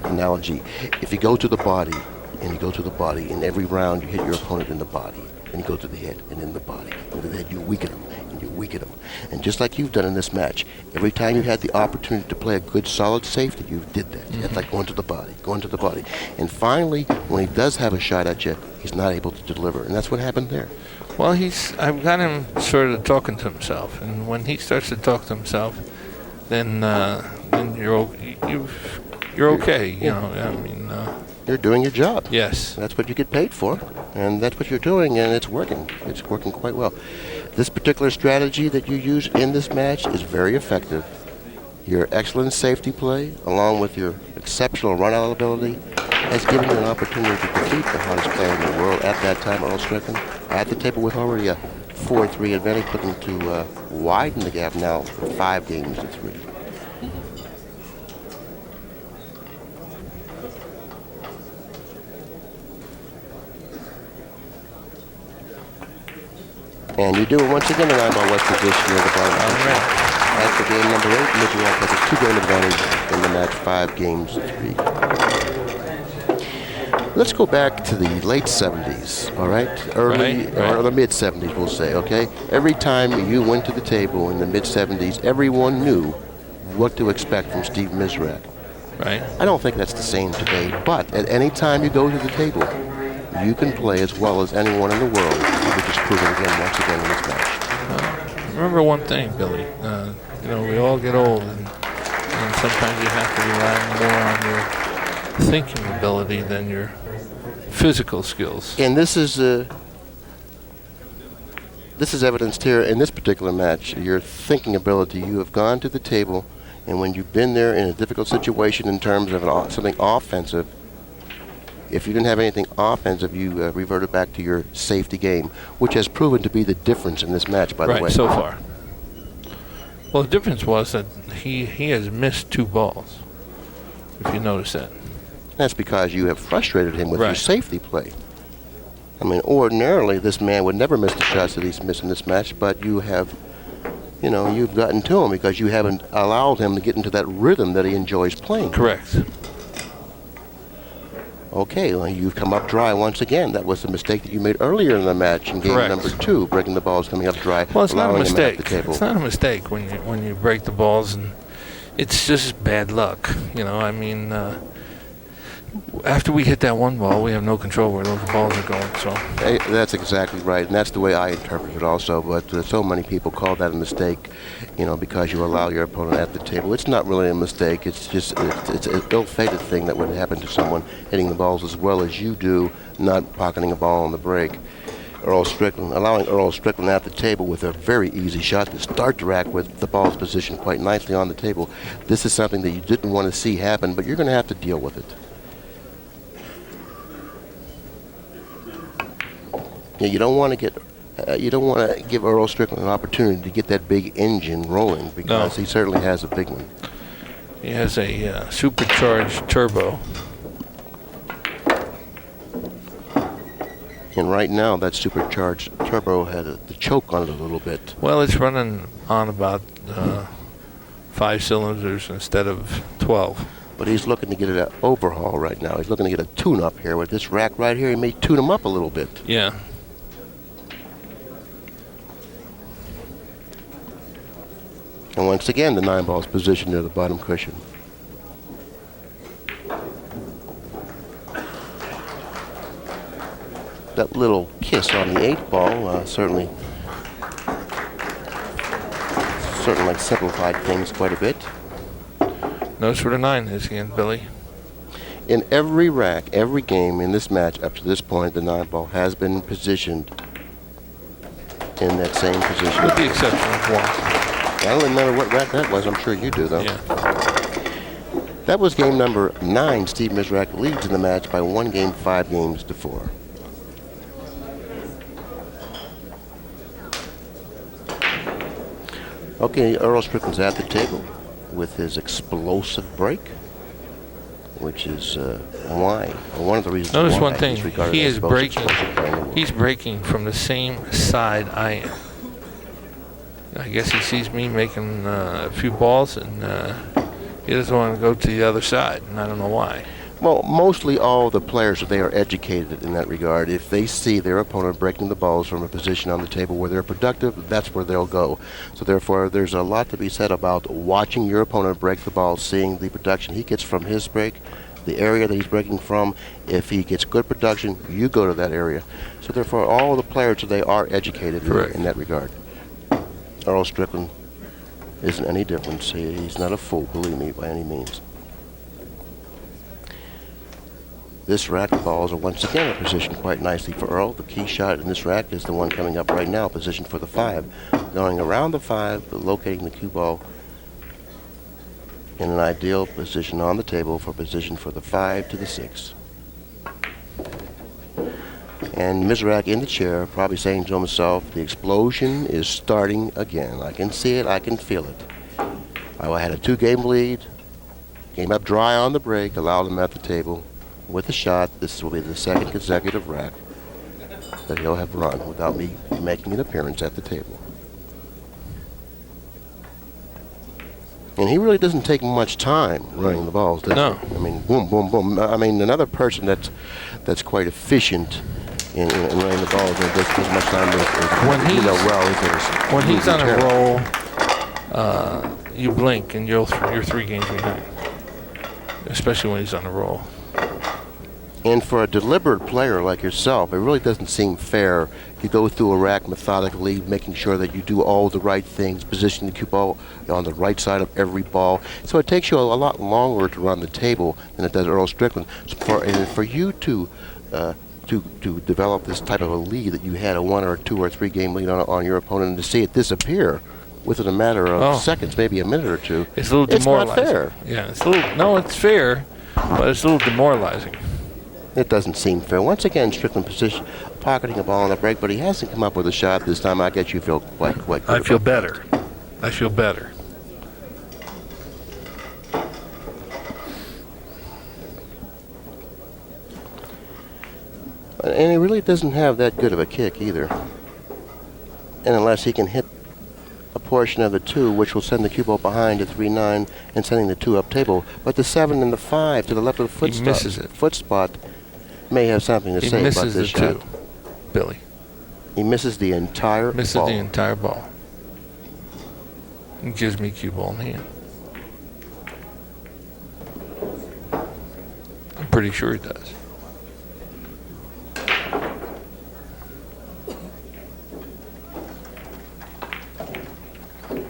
analogy. If you go to the body, and you go to the body, in every round you hit your opponent in the body, and you go to the head and in the body, and to the head you weaken him, and you weaken him. And just like you've done in this match, every time you had the opportunity to play a good solid safety, you did that. It's like going to the body. And finally, when he does have a shot at you, he's not able to deliver. And that's what happened there. Well, I've got him sort of talking to himself, and when he starts to talk to himself, then you're okay. You know, I mean. You're doing your job. Yes. That's what you get paid for, and that's what you're doing, and it's working. It's working quite well. This particular strategy that you use in this match is very effective. Your excellent safety play, along with your exceptional run-out ability, has given you an opportunity to defeat the hottest player in the world at that time, Earl Strickland, at the table with already a 4-3 advantage, looking to widen the gap now from 5 games to 3. And you do it once again, and I'm on West position near the bottom. As for game number 8, Mizerak has a 2-game advantage in the match, 5 games to 3. Let's go back to the late 70s, all right? Early, or the mid-70s, we'll say, okay? Every time you went to the table in the mid-70s, everyone knew what to expect from Steve Mizerak. Right. I don't think that's the same today, but at any time you go to the table, you can play as well as anyone in the world, which is proven again once again in this match. Remember one thing, Billy. You know, we all get old, and sometimes you have to rely more on your thinking ability than your physical skills. And this is evidenced here in this particular match. Your thinking ability. You have gone to the table, and when you've been there in a difficult situation in terms of something offensive, if you didn't have anything offensive, you reverted back to your safety game, which has proven to be the difference in this match, by the way. Right, so far. Well, the difference was that he has missed 2 balls, if you notice that. That's because you have frustrated him with your Right. safety play. I mean, ordinarily, this man would never miss the shots that he's missed in this match, but you have, you've gotten to him because you haven't allowed him to get into that rhythm that he enjoys playing. Correct. Okay, well, you've come up dry once again. That was the mistake that you made earlier in the match in game Correct. number 2, breaking the balls, coming up dry. Well, it's not a allowing him at mistake. the table. It's not a mistake when you break the balls, and it's just bad luck. I mean, after we hit that 1 ball, we have no control where those balls are going. So That's exactly right, and that's the way I interpret it also. But so many people call that a mistake, because you allow your opponent at the table. It's not really a mistake. It's just it's an ill-fated thing that would happen to someone hitting the balls as well as you do, not pocketing a ball on the break. Allowing Earl Strickland at the table with a very easy shot to start the rack with the ball's positioned quite nicely on the table. This is something that you didn't want to see happen, but you're going to have to deal with it. You don't want to give Earl Strickland an opportunity to get that big engine rolling, because he certainly has a big one. he has a supercharged turbo. And right now, that supercharged turbo had the choke on it a little bit. Well, it's running on about 5 cylinders instead of 12. But he's looking to get an overhaul right now. He's looking to get a tune-up here with this rack right here. He may tune him up a little bit. Yeah. And once again, the 9 ball's positioned near the bottom cushion. That little kiss on the 8 ball certainly simplified things quite a bit. Notice where the 9 is again, Billy. In every rack, every game in this match up to this point, the 9 ball has been positioned in that same position. With the exception of 1. I don't remember what rack that was. I'm sure you do, though. Yeah. That was game number 9. Steve Mizerak leads in the match by 1 game, 5 games to 4. Okay, Earl Strickland's at the table with his explosive break, which is one of the reasons. Notice why one thing. he's regarded He as is the most breaking. explosive player in the world. He's breaking from the same side I am. I guess he sees me making a few balls, and he doesn't want to go to the other side, and I don't know why. Well, mostly all the players, they are educated in that regard. If they see their opponent breaking the balls from a position on the table where they're productive, that's where they'll go. So therefore, there's a lot to be said about watching your opponent break the ball, seeing the production he gets from his break, the area that he's breaking from. If he gets good production, you go to that area. So therefore, all the players today are educated in that regard. Earl Strickland isn't any different. He's not a fool, believe me, by any means. This rack balls are once again positioned quite nicely for Earl. The key shot in this rack is the one coming up right now, positioned for the 5. Going around the 5, locating the cue ball in an ideal position on the table for position for the 5 to the 6. And Mizerak in the chair, probably saying to himself, the explosion is starting again. I can see it, I can feel it. I had a 2-game lead, came up dry on the break, allowed him at the table with a shot. This will be the 2nd consecutive rack that he'll have run without me making an appearance at the table. And he really doesn't take much time running the balls, does he? I mean, boom, boom, boom. I mean, another person that's quite efficient in running the balls and doesn't take much time when he's on a roll, you blink and you're 3 games behind, especially when he's on a roll. And for a deliberate player like yourself, it really doesn't seem fair. You go through a rack methodically, making sure that you do all the right things, positioning the cue ball on the right side of every ball. So it takes you a lot longer to run the table than it does Earl Strickland. So for you to develop this type of a lead that you had a 1 or 2 or 3 game lead on your opponent, and to see it disappear within a matter of seconds, maybe a minute or two, it's a little demoralizing. It's not fair. Yeah, it's a little. No, it's fair, but it's a little demoralizing. It doesn't seem fair. Once again, Strickland pocketing a ball on the break, but he hasn't come up with a shot this time. I guess you feel quite good. I feel better. I feel better. And he really doesn't have that good of a kick either. And unless he can hit a portion of the 2, which will send the cue ball behind to 3-9 and sending the 2 up table. But the 7 and the 5 to the left of the foot spot may have something to say about this shot. He misses the 2, Billy. He misses the entire ball. Misses the entire ball. He gives me cue ball in hand. I'm pretty sure he does.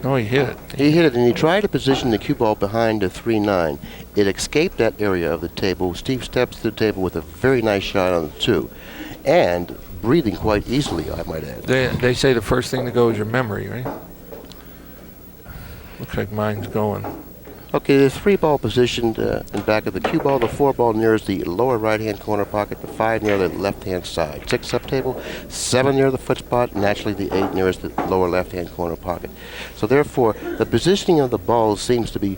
No, he hit it. He hit it, and he tried to position the cue ball behind the 3-9. It escaped that area of the table. Steve steps to the table with a very nice shot on the 2. And breathing quite easily, I might add. They say the first thing to go is your memory, right? Looks like mine's going. Okay, the 3-ball positioned in back of the cue ball. The 4-ball nears the lower right-hand corner pocket. The 5 near the left-hand side. 6 up table. 7 near the foot spot. Naturally, the 8 nearest the lower left-hand corner pocket. So therefore, the positioning of the ball seems to be,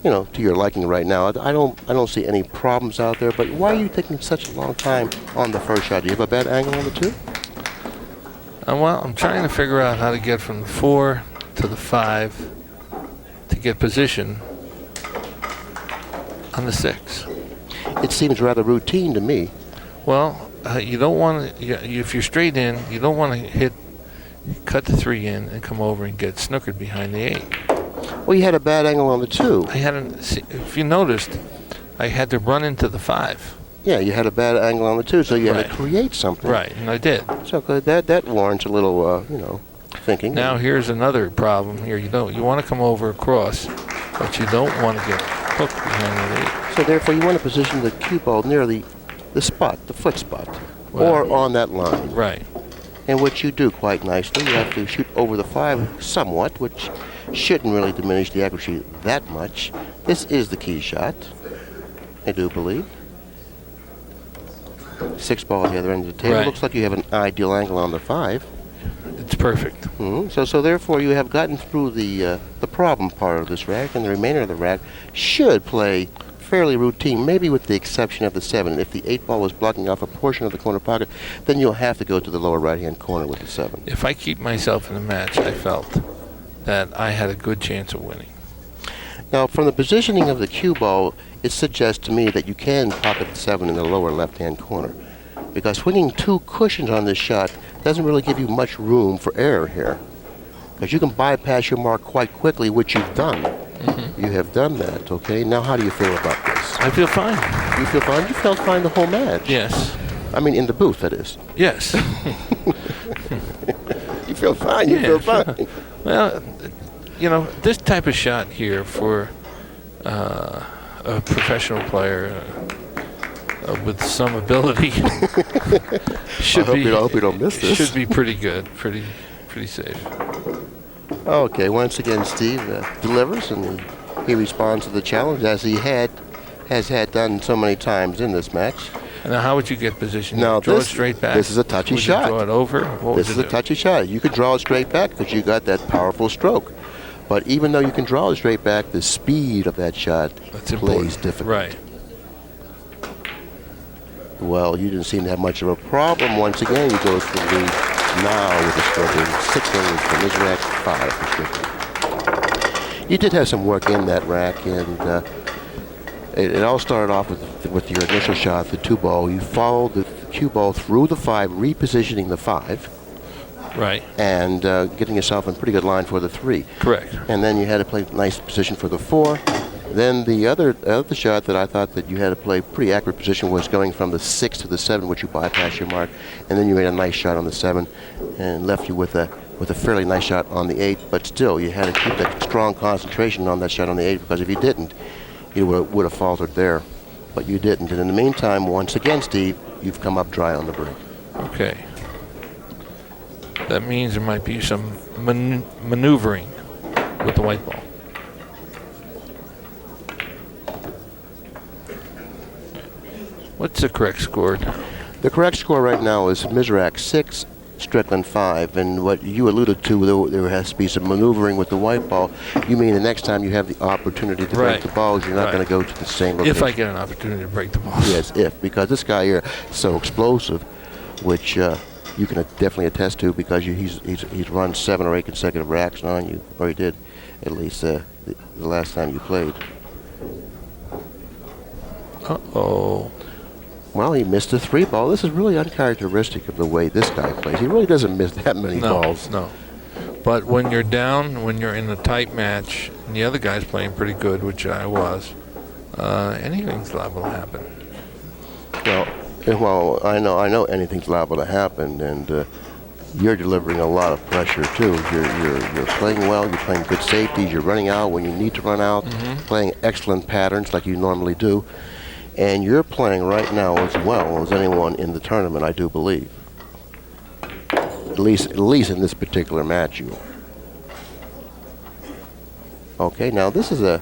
to your liking right now. I don't see any problems out there. But why are you taking such a long time on the first shot? Do you have a bad angle on the 2? Well, I'm trying to figure out how to get from the 4 to the 5 to get position on the 6. It seems rather routine to me. Well, you don't want to, if you're straight in, you don't want to cut the 3 in and come over and get snookered behind the 8. Well, you had a bad angle on the 2. If you noticed, I had to run into the 5. Yeah, you had a bad angle on the 2, so you had to create something. Right, and I did. So that warrants a little, thinking. Now here's another problem here. You want to come over across, but you don't want to get hooked behind the 8. So therefore, you want to position the cue ball near the spot, the foot spot, or on that line. Right. And which you do quite nicely. You have to shoot over the 5 somewhat, which shouldn't really diminish the accuracy that much. This is the key shot, I do believe. 6 ball at the other end of the table. Right. Looks like you have an ideal angle on the 5. It's perfect. Mm-hmm. So therefore, you have gotten through the problem part of this rack, and the remainder of the rack should play fairly routine, maybe with the exception of the 7. If the 8 ball was blocking off a portion of the corner pocket, then you'll have to go to the lower right-hand corner with the 7. If I keep myself in the match, I felt that I had a good chance of winning. Now, from the positioning of the cue ball, it suggests to me that you can pocket the 7 in the lower left-hand corner, because swinging 2 cushions on this shot doesn't really give you much room for error here, because you can bypass your mark quite quickly, which you've done. Mm-hmm. You have done that, okay? Now, how do you feel about this? I feel fine. You feel fine? You felt fine the whole match? Yes. I mean, in the booth, that is. Yes. You feel fine. You feel fine. Well, this type of shot here for a professional player with some ability should I hope you don't miss this. Should be pretty good, pretty safe. Okay, once again, Steve delivers, and he responds to the challenge as he has done so many times in this match. Now, how would you get position? Now, draw it straight back. This is a touchy shot. Draw it over. This is a touchy shot. You could draw it straight back because you got that powerful stroke. But even though you can draw it straight back, the speed of that shot plays difficult. Right. Well, you didn't seem to have much of a problem. Once again, you go for the lead now with the stroke in 6 innings for Mizerak, 5 for Strickland. You did have some work in that rack, and it all started off with your initial shot, the 2 ball. You followed the cue ball through the 5, repositioning the 5. Right. And getting yourself in pretty good line for the 3. Correct. And then you had to play nice position for the 4. Then the other shot that I thought that you had to play pretty accurate position was going from the 6 to the 7, which you bypassed your mark, and then you made a nice shot on the 7, and left you with a fairly nice shot on the 8. But still, you had to keep that strong concentration on that shot on the 8, because if you didn't, you would have faltered there. But you didn't. And in the meantime, once again, Steve, you've come up dry on the break. Okay. That means there might be some maneuvering with the white ball. What's the correct score? The correct score right now is Mizerak 6, Strickland 5. And what you alluded to, there has to be some maneuvering with the white ball. You mean the next time you have the opportunity to break the balls, you're not going to go to the same location? If I get an opportunity to break the balls. Yes, because this guy here is so explosive, which you can definitely attest to, because he's run 7 or 8 consecutive racks on you, or he did at least the last time you played. Uh-oh. Well, he missed a 3 ball. This is really uncharacteristic of the way this guy plays. He really doesn't miss that many balls. No. But when you're down, when you're in a tight match, and the other guy's playing pretty good, which I was, anything's liable to happen. Well, I know anything's liable to happen, and you're delivering a lot of pressure too. You're playing well. You're playing good safeties. You're running out when you need to run out. Playing excellent patterns like you normally do. And you're playing right now as well as anyone in the tournament, I do believe. At least in this particular match, you. Okay, now this is a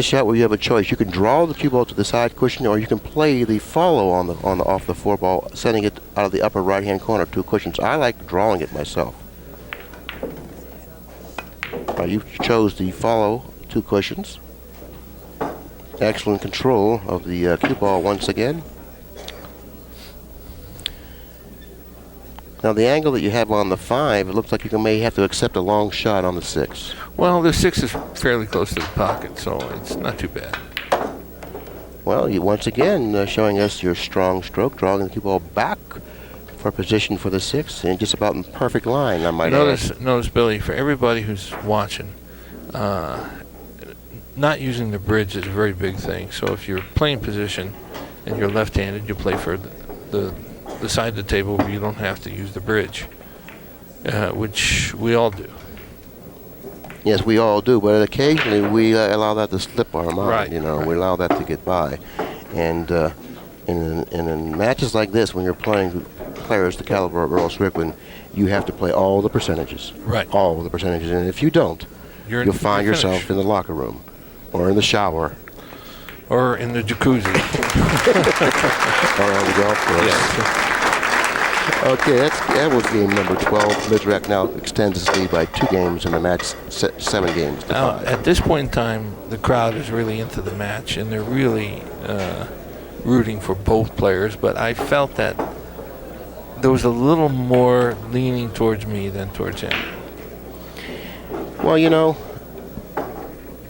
shot where you have a choice. You can draw the cue ball to the side cushion, or you can play the follow on the off the 4 ball, sending it out of the upper right hand corner to cushions. I like drawing it myself. You chose the follow 2 cushions. Excellent control of the cue ball once again. Now the angle that you have on the 5, it looks like you may have to accept a long shot on the 6. Well, the 6 is fairly close to the pocket, so it's not too bad. Well, you once again showing us your strong stroke, drawing the cue ball back for position for the 6, and just about in perfect line, I might add. Notice, Billy, for everybody who's watching, not using the bridge is a very big thing. So if you're playing position and you're left-handed, you play for the side of the table where you don't have to use the bridge, which we all do. Yes, we all do, but occasionally we allow that to slip our mind. Right, we allow that to get by. And in matches like this, when you're playing players the caliber of Earl Strickland, you have to play all the percentages. Right. All the percentages. And if you don't, you'll find yourself in the locker room, or in the shower, or in the jacuzzi, or on the golf course. Yes. Okay, that was game number 12. Mizerak now extends his lead by 2 games in the match, 7 games to 5. At this point in time, the crowd is really into the match, and they're really rooting for both players. But I felt that there was a little more leaning towards me than towards him. Well,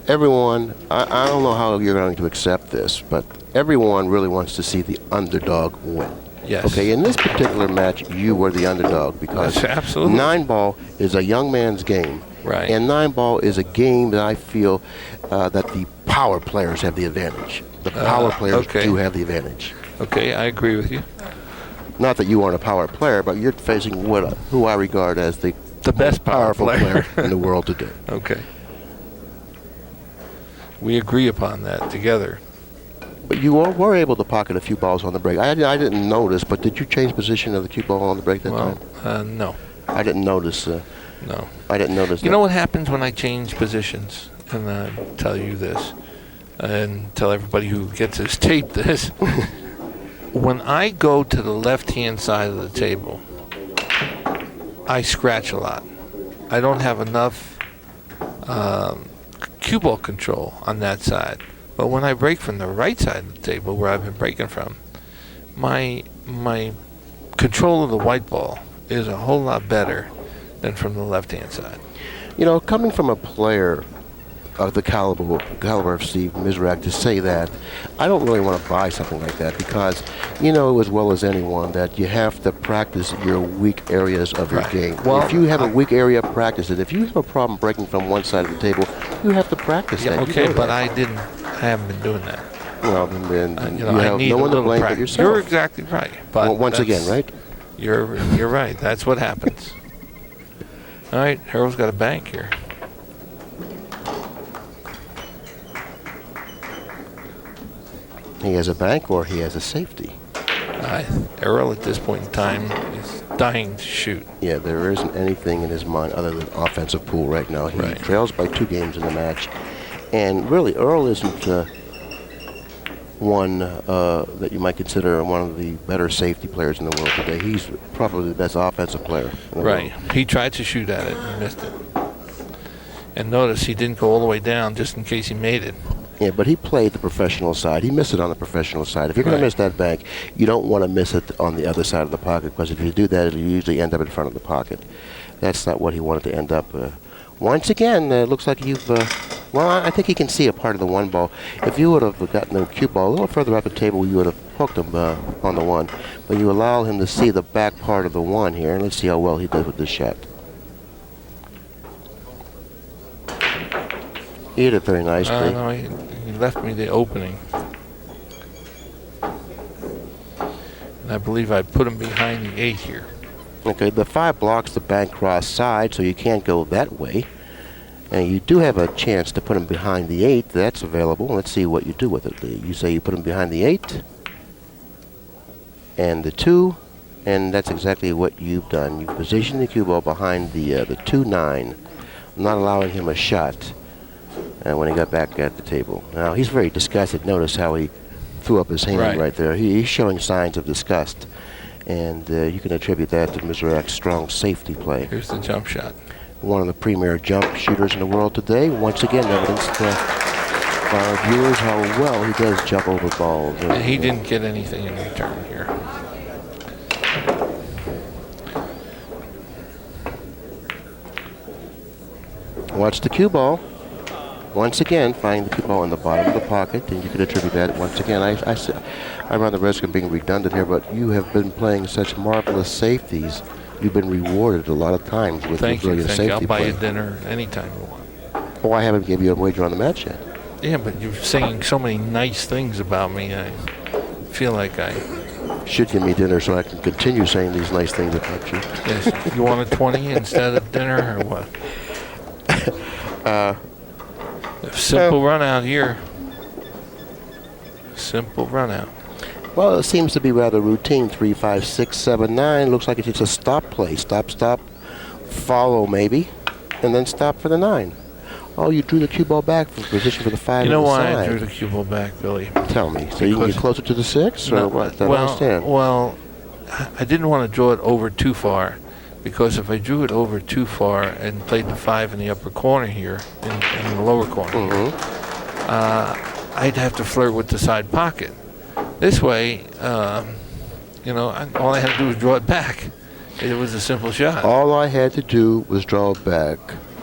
everyone, I don't know how you're going to accept this, but everyone really wants to see the underdog win. Yes. Okay, in this particular match, you were the underdog, because absolutely. 9-ball is a young man's game. Right. And 9-ball is a game that I feel that the power players have the advantage. The power players do have the advantage. Okay, I agree with you. Not that you aren't a power player, but you're facing who I regard as the best powerful player in the world today. Okay. We agree upon that together. But you were able to pocket a few balls on the break. I didn't notice, but did you change position of the cue ball on the break that time? No. I didn't notice. No. I didn't notice. You know what happens when I change positions? And I tell you this, and tell everybody who gets this tape this. When I go to the left-hand side of the table, I scratch a lot. I don't have enough cue ball control on that side. But when I break from the right side of the table, where I've been breaking from, my control of the white ball is a whole lot better than from the left-hand side. Coming from a player of the caliber of Steve Mizerak to say that. I don't really want to buy something like that because you know as well as anyone that you have to practice your weak areas of your game. Well, if you have a weak area, practice it. If you have a problem breaking from one side of the table, you have to practice that. Okay, you know but that. I haven't been doing that. Well, then You you know, I have need no a one to little blame but practice. yourself. You're exactly right. But Well, once again, right? You're right. That's what happens. All right, Harold's got a bank here. He has a bank or he has a safety. Earl at this point in time is dying to shoot. Yeah, there isn't anything in his mind other than offensive pool right now. He Right. trails by 2 games in the match. And really, Earl isn't one that you might consider one of the better safety players in the world today. He's probably the best offensive player in the Right. world. He tried to shoot at it and missed it. And notice he didn't go all the way down just in case he made it. Yeah, but he played the professional side. He missed it on the professional side. If you're going Right. to miss that bank, you don't want to miss it on the other side of the pocket because if you do that, it'll usually end up in front of the pocket. That's not what he wanted to end up. Once again, it looks like you've... well, I think he can see a part of the 1 ball. If you would have gotten the cue ball a little further up the table, you would have hooked him on the 1. But you allow him to see the back part of the 1 here. And let's see how well he does with this shot. He hit it very nicely. No, he left me the opening. And I believe I put him behind the 8 here. Okay, the 5 blocks the bank cross side, so you can't go that way. And you do have a chance to put him behind the 8. That's available. Let's see what you do with it. You say you put him behind the 8 and the 2, and that's exactly what you've done. You've positioned the cue ball behind the 2-9, not allowing him a shot when he got back at the table. Now, he's very disgusted. Notice how he threw up his hand right there. He's showing signs of disgust. And you can attribute that to Mizerak's strong safety play. Here's the jump shot. One of the premier jump shooters in the world today. Once again, evidenced by our viewers how well he does jump over balls. And he didn't get anything in return here. Watch the cue ball. Once again, find the cue ball in the bottom of the pocket, and you can attribute that. Once again, I run the risk of being redundant here, but you have been playing such marvelous safeties. You've been rewarded a lot of times with your brilliant safety I'll buy play. you dinner anytime you want. Oh, I haven't given you a wager on the match yet. Yeah, but you're saying so many nice things about me. I feel like I should give me dinner so I can continue saying these nice things about you. Yes, you want a 20 instead of dinner or what? Simple run out here. Simple run out. Well, it seems to be rather routine. 3, 5, 6, 7, 9. Looks like it's just a stop play. Stop, stop, follow maybe, and then stop for the 9. Oh, you drew the cue ball back from position for the 5. You know why side. I drew the cue ball back, Billy? Tell me. So you can get closer to the 6, or what? I don't understand. Well, I didn't want to draw it over too far, because if I drew it over too far and played the 5 in the upper corner here, in the lower corner, I'd have to flirt with the side pocket. This way, you know, all I had to do was draw it back. It was a simple shot. All I had to do was draw it back.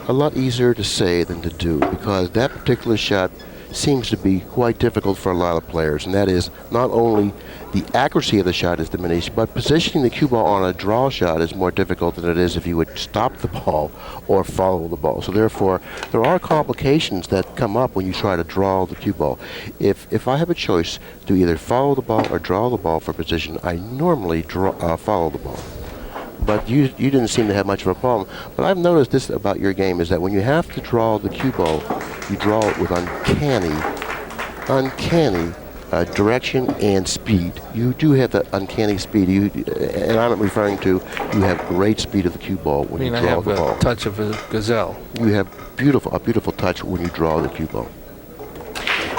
A lot easier to say than to do, because that particular shot seems to be quite difficult for a lot of players, and that is not only the accuracy of the shot is diminished, but positioning the cue ball on a draw shot is more difficult than it is if you would stop the ball or follow the ball. So therefore, there are complications that come up when you try to draw the cue ball. If I have a choice to either follow the ball or draw the ball for position, I normally follow the ball. But you didn't seem to have much of a problem. But I've noticed this about your game is that when you have to draw the cue ball, you draw it with uncanny direction and speed. You do have that uncanny speed. And I'm referring to you have great speed of the cue ball when you draw the ball. I have a touch of a gazelle. You have a beautiful touch when you draw the cue ball.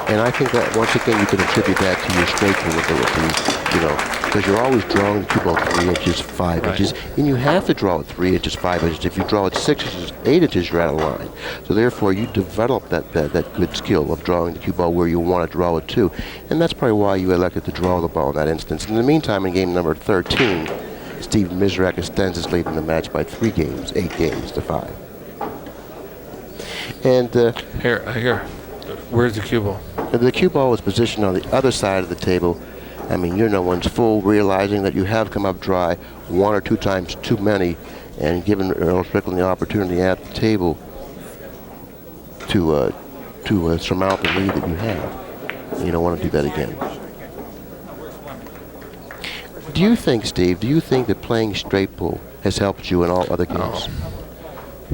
And I think that, once again, you can attribute that to your striking ability, you know, because you're always drawing the cue ball 3 inches, 5 inches, and you have to draw it 3 inches, 5 inches. If you draw it 6 inches, 8 inches, you're out of line. So therefore, you develop that good skill of drawing the cue ball where you want to draw it to. And that's probably why you elected to draw the ball in that instance. In the meantime, in game number 13, Steve Mizerak extends his lead in the match by 3 games, 8 games to 5. And Here. Where's the cue ball? the cue ball is positioned on the other side of the table. I mean, you're no one's fool, realizing that you have come up dry one or two times too many, and given Earl Strickland the opportunity at the table to surmount the lead that you have. You don't want to do that again. Do you think, Steve, that playing straight pool has helped you in all other games?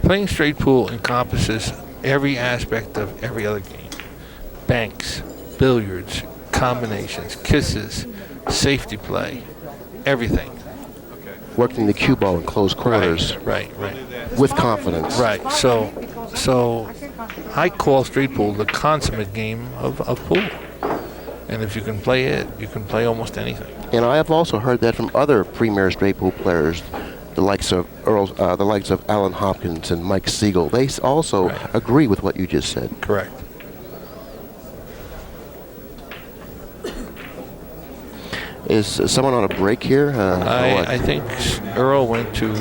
Playing straight pool encompasses every aspect of every other game. Banks, billiards, combinations, kisses, safety play, everything. Working the cue ball in close quarters. Right. With confidence. Right. So I call straight pool the consummate game of pool. And if you can play it, you can play almost anything. And I have also heard that from other premier straight pool players, the likes of Alan Hopkins and Mike Siegel. They also agree with what you just said. Correct. Is someone on a break here? I think Earl went to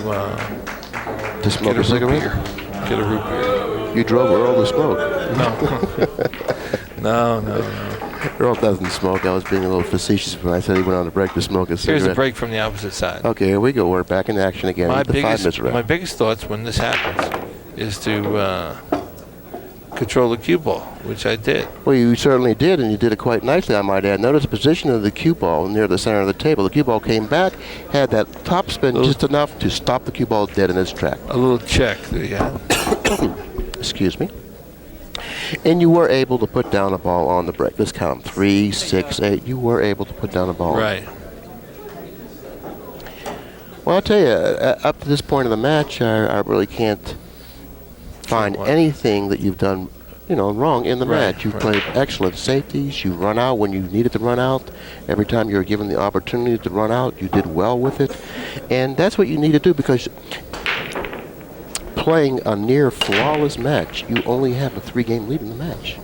smoke a cigarette? Get a root beer. You drove Earl to smoke? No. Earl doesn't smoke. I was being a little facetious when I said he went on a break to smoke a cigarette. Here's a break from the opposite side. Okay, here we go. We're back in action again. My with the five Mizerak. My biggest thoughts when this happens is to control the cue ball, which I did. Well, you certainly did, and you did it quite nicely, I might add. Notice the position of the cue ball near the center of the table. The cue ball came back, had that top spin just enough to stop the cue ball dead in its track. A little check that you had. Excuse me. And you were able to put down a ball on the break. Let's count them. 3, 6, 8. You were able to put down a ball. Right. Well, I'll tell you, up to this point of the match, I really can't find anything that you've done, wrong in the match. You've played excellent safeties. You run out when you needed to run out. Every time you were given the opportunity to run out, you did well with it. And that's what you need to do, because playing a near flawless match, you only have a 3-game lead in the match.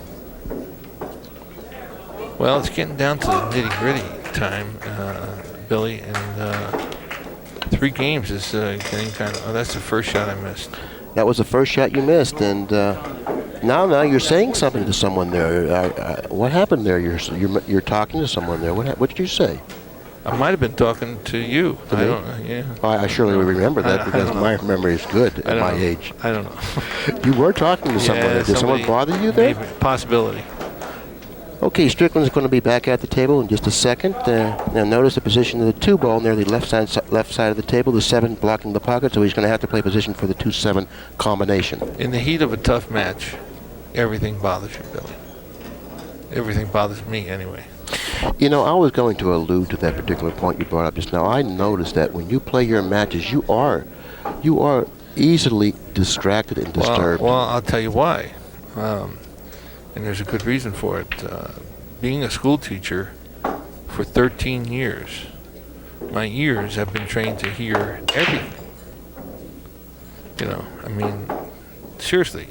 Well, it's getting down to the nitty-gritty time, Billy, and 3 games is getting kind of. Oh, that's the first shot I missed. That was the first shot you missed, and now you're saying something to someone there. What happened there? You're talking to someone there. What did you say? I might have been talking to you. To me? Yeah. I surely remember that because my memory is good at my age. I don't know. You were talking to someone there. Did someone bother you there? Maybe. Possibility. Okay, Strickland's going to be back at the table in just a second. Now notice the position of the 2 ball near the left side of the table, the 7 blocking the pocket, so he's going to have to play position for the 2-7 combination. In the heat of a tough match, everything bothers you, Billy. Everything bothers me anyway. I was going to allude to that particular point you brought up just now. I noticed that when you play your matches, you are easily distracted and disturbed. Well, I'll tell you why. And there's a good reason for it. Being a school teacher for 13 years, my ears have been trained to hear everything. Seriously,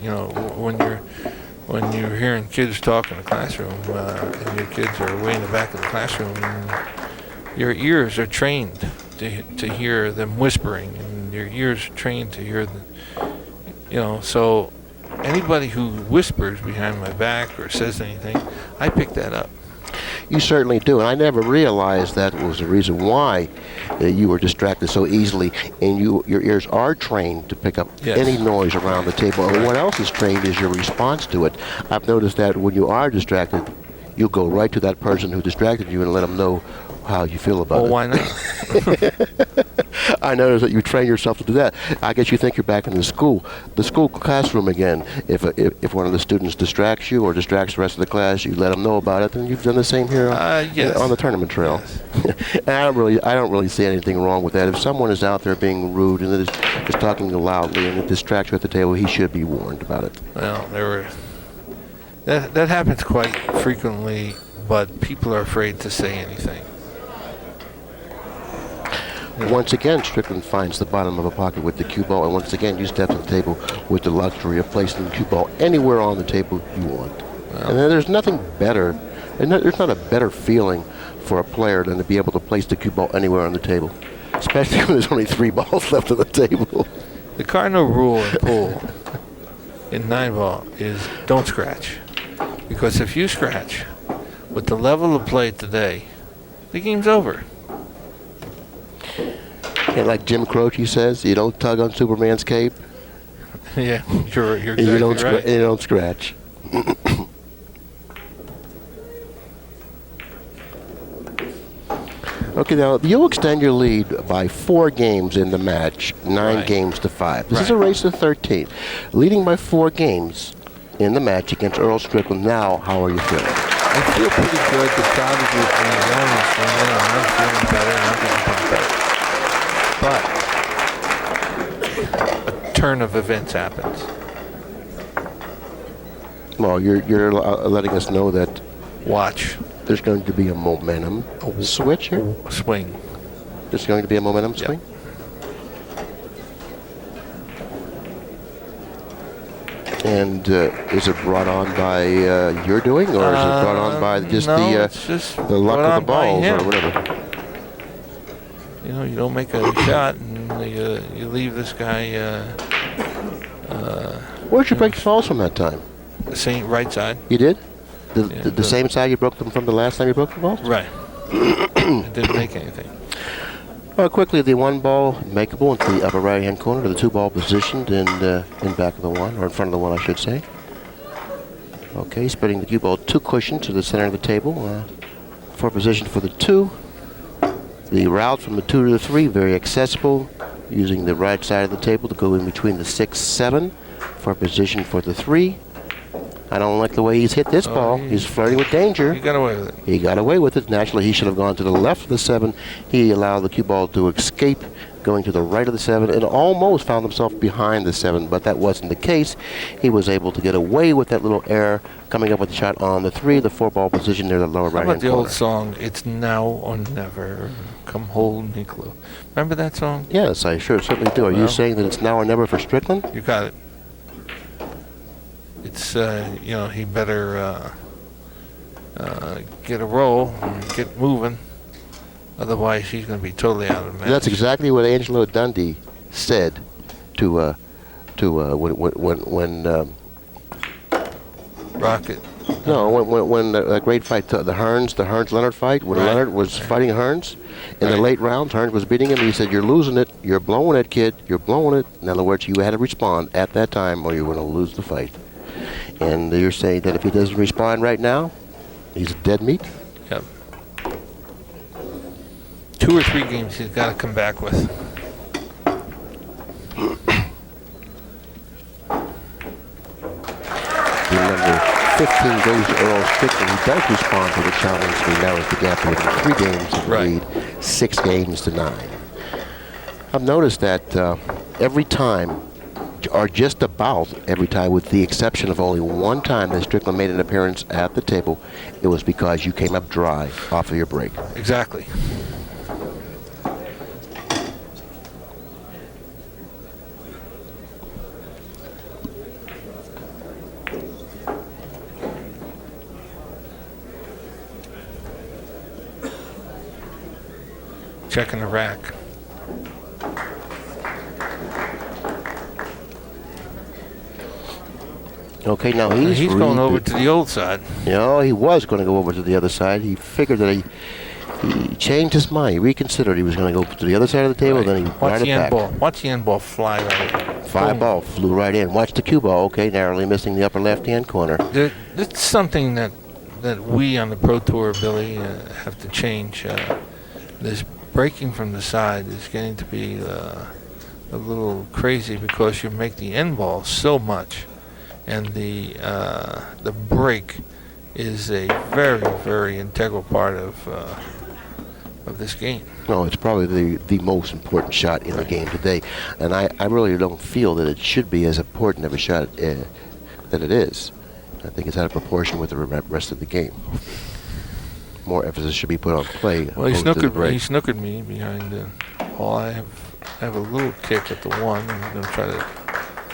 when you're hearing kids talk in the classroom, and your kids are way in the back of the classroom, and your ears are trained to hear them whispering, and your ears are trained to hear them, so anybody who whispers behind my back or says anything, I pick that up. You certainly do, and I never realized that was the reason why you were distracted so easily, and your ears are trained to pick up any noise around the table. And what else is trained is your response to it. I've noticed that when you are distracted, you'll go right to that person who distracted you and let them know how you feel about it. Why not? I noticed that you train yourself to do that. I guess you think you're back in the school classroom again. If one of the students distracts you or distracts the rest of the class, you let them know about it. And you've done the same here on the tournament trail. Yes. And I don't really see anything wrong with that. If someone is out there being rude and is talking loudly and it distracts you at the table, he should be warned about it. Well, that happens quite frequently, but people are afraid to say anything. Once again, Strickland finds the bottom of a pocket with the cue ball, and once again, you step to the table with the luxury of placing the cue ball anywhere on the table you want. Well, and then there's nothing better, and there's not a better feeling for a player than to be able to place the cue ball anywhere on the table, especially when there's only 3 balls left on the table. The cardinal rule in pool in 9-ball is don't scratch. Because if you scratch, with the level of play today, the game's over. And like Jim Croce says, you don't tug on Superman's cape. Yeah, you're exactly You don't right. you don't scratch. Okay, now you'll extend your lead by 4 games in the match, 9 games to 5. This is a race to 13. Leading by 4 games in the match against Earl Strickland. Now, how are you feeling? I feel pretty good. The crowd is with me. I'm feeling better, and I'm getting better. But a turn of events happens. Well, you're letting us know that Watch. there's going to be a momentum switch here. Swing. There's going to be a momentum swing. And is it brought on by your doing, or is it brought on by just the luck of the balls, or whatever? You know, you don't make a shot, and you leave this guy. Where'd you break the balls from that time? Same right side. You did? The same side you broke them from the last time you broke the balls? Right. It didn't make anything. Quickly, the 1 ball makeable into the upper right-hand corner to the 2 ball positioned in back of the 1, or in front of the 1, I should say. Okay, spreading the cue ball 2 cushion to the center of the table for position for the 2. The route from the 2 to the 3, very accessible, using the right side of the table to go in between the 6, 7 for position for the 3. I don't like the way he's hit this ball. He's flirting with danger. He got away with it. He got away with it. Naturally, he should have gone to the left of the 7. He allowed the cue ball to escape, going to the right of the 7, and almost found himself behind the 7, but that wasn't the case. He was able to get away with that little error, coming up with the shot on the 3, the 4 ball position near the lower right-hand corner. How about the old song, It's Now or Never, Come Hold Me Close? Remember that song? Yes, I certainly do. Are you saying that it's now or never for Strickland? You got it. It's, you know, he better get a roll and get moving. Otherwise, he's going to be totally out of the match. That's exactly what Angelo Dundee said to when Rocket. No, when the great fight, the Hearns-Leonard fight, when Leonard was fighting Hearns in the late rounds, Hearns was beating him. He said, "You're losing it. You're blowing it, kid. You're blowing it." In other words, you had to respond at that time, or you're going to lose the fight. And you're saying that if he doesn't respond right now, he's dead meat? Yep. 2 or 3 games he's got to come back with. Number 15 goes to Earl Strickland. He does respond to the challenge. He narrows the gap within 3 games of lead, 6 games to 9. I've noticed that every time, or just about every time, with the exception of only 1 time that Strickland made an appearance at the table, it was because you came up dry off of your break. Exactly. Checking the rack. Okay, now he's going over to the old side. You know, he was going to go over to the other side. He figured that he changed his mind. He reconsidered. He was going to go to the other side of the table, then he brought it back. Watch the end ball fly right. 5 ball flew right in. Watch the cue ball. Okay, narrowly missing the upper left-hand corner. It's something that we on the Pro Tour, Billy, have to change. This breaking from the side is getting to be a little crazy because you make the end ball so much. And the break is a very, very integral part of this game. No, it's probably the most important shot in the game today. And I really don't feel that it should be as important of a shot that it is. I think it's out of proportion with the rest of the game. More emphasis should be put on play. Well, he snookered me behind the ball. I have a little kick at the 1. I'm going to try to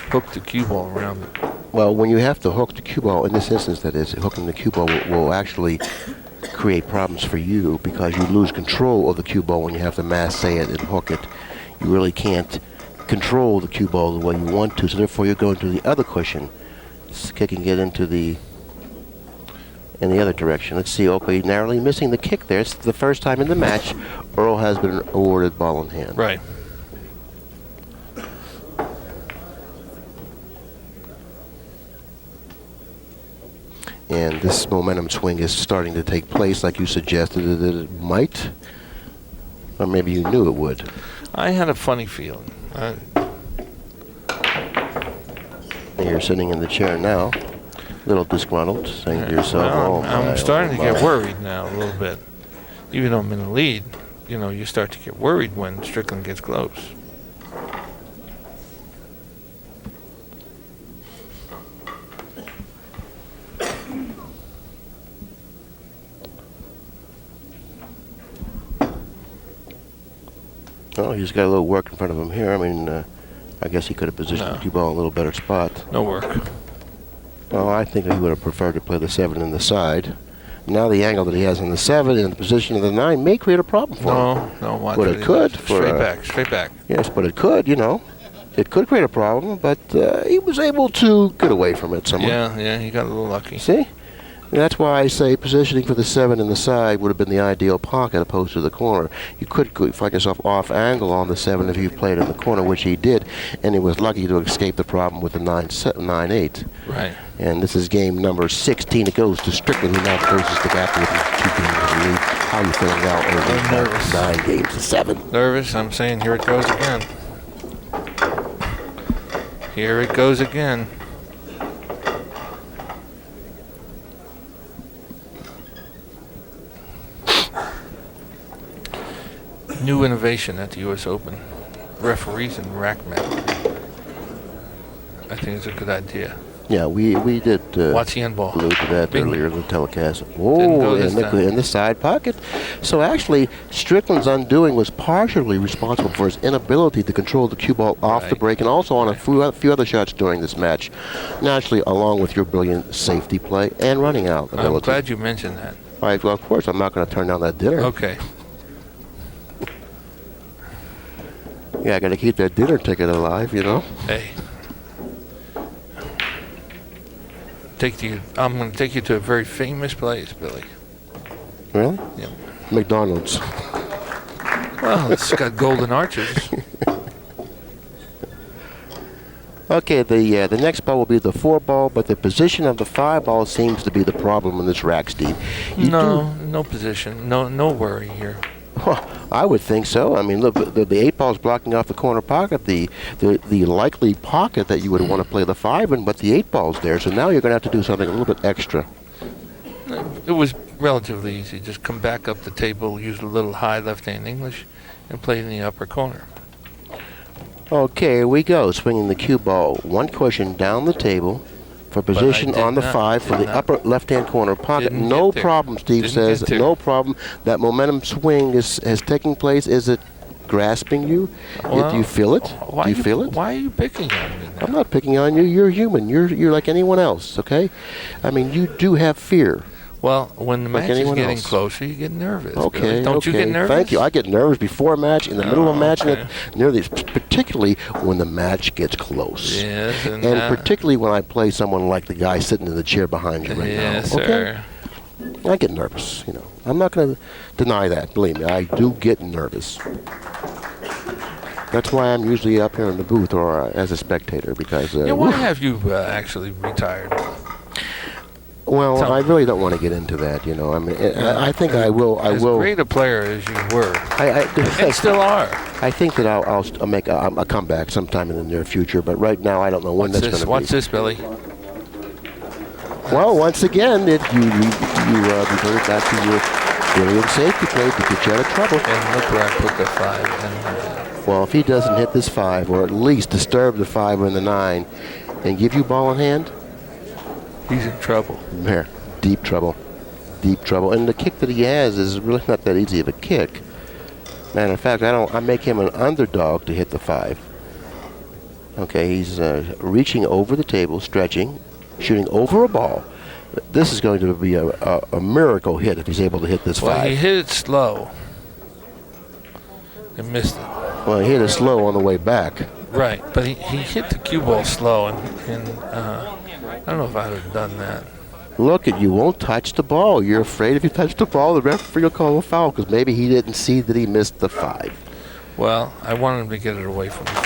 hook the cue ball around it. Well, when you have to hook the cue ball, in this instance, that is, hooking the cue ball will actually create problems for you because you lose control of the cue ball when you have to massay it and hook it. You really can't control the cue ball the way you want to, so therefore you're going to the other cushion kicking it into in the other direction. Let's see, okay, narrowly missing the kick there. It's the first time in the match Earl has been awarded ball in hand. Right. And this momentum swing is starting to take place like you suggested that it might. Or maybe you knew it would. I had a funny feeling. You're sitting in the chair now, a little disgruntled, saying to yourself, well, I'm starting to my. get worried now a little bit. Even though I'm in the lead, you know, you start to get worried when Strickland gets close. Oh, he's got a little work in front of him here. I mean, I guess he could have positioned the cue ball in a little better spot. No work. Well, I think he would have preferred to play the 7 in the side. Now the angle that he has on the 7 and the position of the 9 may create a problem for him. No, watch. But it could. Straight back. Yes, but it could, you know. It could create a problem, but he was able to get away from it somewhat. Yeah, he got a little lucky. See? And that's why I say positioning for the 7 in the side would have been the ideal pocket opposed to the corner. You could find yourself off angle on the 7 if you played in the corner, which he did, and he was lucky to escape the problem with the 9-8. Right. And this is game number 16. It goes to Strickland, who now closes the gap with 2 games in the lead. How are you feeling now over nervous. 9 games to 7? Nervous. I'm saying here it goes again. Here it goes again. New innovation at the U.S. Open. Referees and rack men. I think it's a good idea. Yeah, we did Watch the end ball. allude to that Bing. earlier in the telecast. Didn't Oh, go this time. in the side pocket. So actually, Strickland's undoing was partially responsible for his inability to control the cue ball off the Right. break and also on a few other shots during this match. Naturally, along with your brilliant safety play and running out I'm ability. glad you mentioned that. All right, well, of course, I'm not going to turn down that dinner. Okay. Yeah, I got to keep that dinner ticket alive, you know. Hey. I'm going to take you to a very famous place, Billy. Really? Yep. McDonald's. Well, it's got golden arches. Okay, the next ball will be the 4 ball, but the position of the 5 ball seems to be the problem in this rack, Steve. No position. No worry here. I would think so. I mean, look, the 8 ball is blocking off the corner pocket, the likely pocket that you would want to play the 5 in, but the 8 ball's there, so now you're going to have to do something a little bit extra. It was relatively easy. Just come back up the table, use a little high left-hand English, and play in the upper corner. Okay, here we go. Swinging the cue ball 1 cushion down the table for position on the 5 for the upper left-hand corner pocket. No problem, Steve says. No problem. That momentum swing has taken place. Is it grasping you? Well, do you feel it? Do you feel it? Why are you picking on me now? I'm not picking on you. You're human. You're like anyone else, okay? I mean, you do have fear. Well, when the Like match is anyone getting else. closer, you get nervous. Okay, Billy. Don't you get nervous? Thank you. I get nervous before a match, in the middle of a match, okay. and nearly, particularly when the match gets close. Yes, And particularly when I play someone like the guy sitting in the chair behind you right yes, now. Okay? sir. I get nervous, you know. I'm not going to deny that. Believe me, I do get nervous. That's why I'm usually up here in the booth or as a spectator because. Why have you actually retired? Well, I really don't want to get into that, you know. I mean, I think I will. As great a player as you were, and still are. I think that I'll make a comeback sometime in the near future, but right now I don't know when that's going to be. What's this, Billy? Well, once again, you reverted back to your brilliant safety play to get you out of trouble. And look where I put the 5. Well, if he doesn't hit this 5, or at least disturb the 5 or the 9, and give you ball in hand, he's in trouble. Here, deep trouble. Deep trouble. And the kick that he has is really not that easy of a kick. Matter of fact, I make him an underdog to hit the 5. Okay, he's reaching over the table, stretching, shooting over a ball. This is going to be a miracle hit if he's able to hit this 5. Well, he hit it slow and missed it. Well, he hit it slow on the way back. Right, but he hit the cue ball slow, and I don't know if I would have done that. Look, you won't touch the ball. You're afraid if you touch the ball, the referee will call a foul because maybe he didn't see that he missed the 5. Well, I wanted him to get it away from the 5.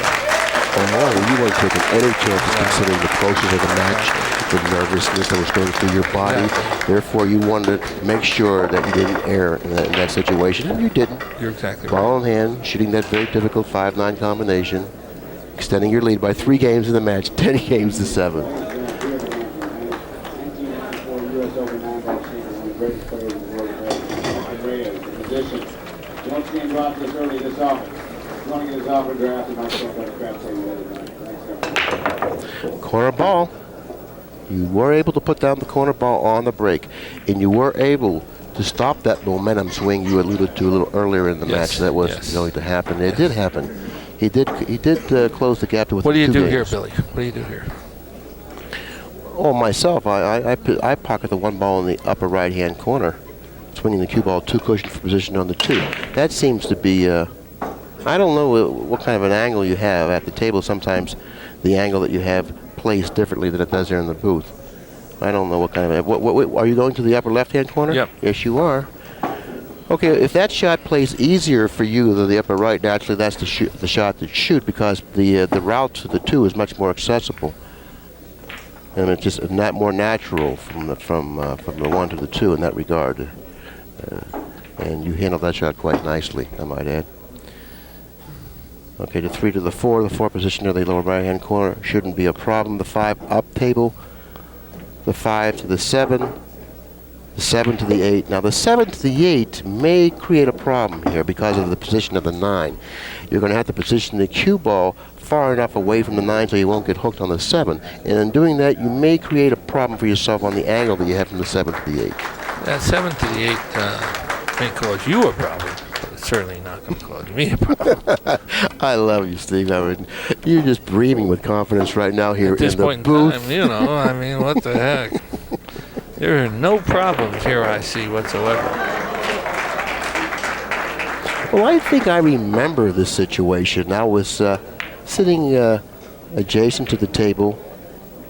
Oh, you weren't taking any chances considering the closeness of the match, the nervousness that was going through your body. Exactly. Therefore, you wanted to make sure that you didn't err in that situation, and you didn't. You're exactly Ball right. in hand, shooting that very difficult 5-9 combination, extending your lead by 3 games in the match, 10 games to 7. Don't see him drop this early this often. If you want to get his autograph, you might still have a crap table. Corner ball. You were able to put down the corner ball on the break, and you were able to stop that momentum swing you alluded to a little earlier in the match that was going to happen. It did happen. He did close the gap to within 2 games. What do you do here, Billy? What do you do here? Oh, myself, I pocket the 1 ball in the upper right-hand corner, swinging the cue ball 2 cushion for position on the 2. That seems to be, I don't know what kind of an angle you have at the table. Sometimes the angle that you have plays differently than it does there in the booth. I don't know what kind of, what are you going to the upper left-hand corner? Yep. Yes, you are. Okay, if that shot plays easier for you than the upper right, naturally that's the shot to shoot because the route to the 2 is much more accessible. And it's just not more natural from the 1 to the 2 in that regard. And you handled that shot quite nicely, I might add. Okay, the 3 to the 4. The 4 position near the lower right-hand corner shouldn't be a problem. The 5 up table. The 5 to the 7. The 7 to the 8. Now, the 7 to the 8 may create a problem here because of the position of the 9. You're going to have to position the cue ball far enough away from the 9 so you won't get hooked on the 7. And in doing that, you may create a problem for yourself on the angle that you have from the 7 to the 8. That 7 to the 8 may cause you a problem, but it's certainly not going to cause me a problem. I love you, Steve. I mean, you're just breathing with confidence right now here At this in the point booth. in time, you know, I mean, what the heck? There are no problems here I see whatsoever. Well, I think I remember this situation. I was sitting adjacent to the table,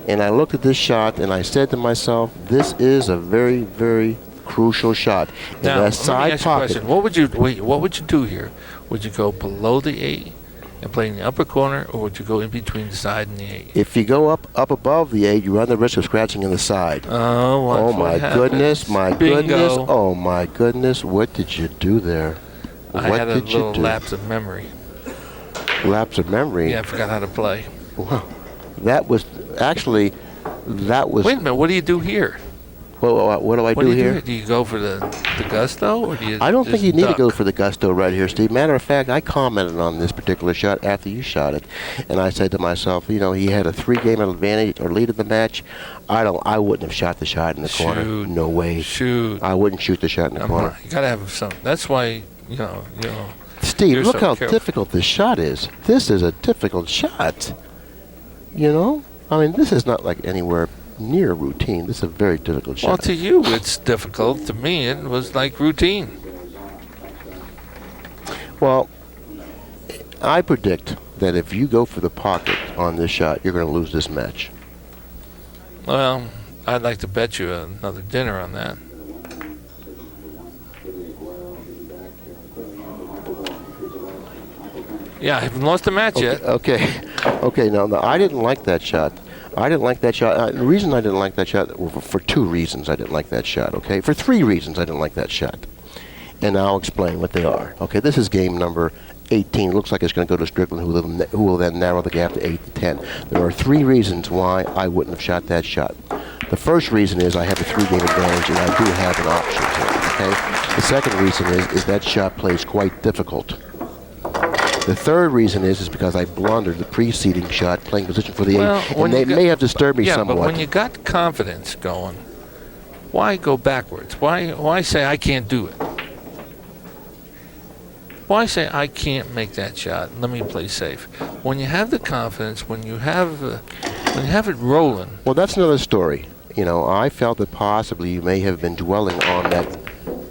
and I looked at this shot, and I said to myself, this is a very, very crucial shot. In Now, that let me side ask you a pocket. question. What would you do here? Would you go below the 8 and play in the upper corner, or would you go in between the side and the 8? If you go up above the 8, you run the risk of scratching in the side. Oh, Oh my goodness, my goodness. Bingo. Oh my goodness, what did you do there? I What had a did you little do? lapse of memory. Lapse of memory. Yeah, I forgot how to play. Wow. That was actually, that was. Wait a minute, what do you do here? What do I do here? Do you go for the gusto, or do you I don't think just you need to duck? go for the gusto right here, Steve. Matter of fact, I commented on this particular shot after you shot it, and I said to myself, you know, he had a 3-game advantage or lead in the match. I wouldn't have shot the shot in the corner. Shoot. No way. Shoot. I wouldn't shoot the shot in the Come corner. on, you gotta have some. That's why you know. Steve, You're look so how careful. difficult this shot is. This is a difficult shot. You know, I mean, this is not like anywhere near routine. This is a very difficult shot. Well, to you it's difficult. To me, it was like routine. Well, I predict that if you go for the pocket on this shot, you're going to lose this match. Well, I'd like to bet you another dinner on that. Yeah, I haven't lost a match yet. Okay. No, I didn't like that shot. I didn't like that shot. The reason I didn't like that shot, well, for 2 reasons I didn't like that shot, okay? For 3 reasons I didn't like that shot. And I'll explain what they are. Okay, this is game number 18. Looks like it's going to go to Strickland, who will then narrow the gap to 8 to 10. There are 3 reasons why I wouldn't have shot that shot. The first reason is I have a 3-game advantage, and I do have an option here, okay? The second reason is that shot plays quite difficult. The third reason is because I blundered the preceding shot, playing position for the 8, and they may have disturbed me somewhat. Yeah, but when you got confidence going, why go backwards? Why say I can't do it? Why say I can't make that shot? Let me play safe. When you have the confidence, when you have it rolling. Well, that's another story. You know, I felt that possibly you may have been dwelling on that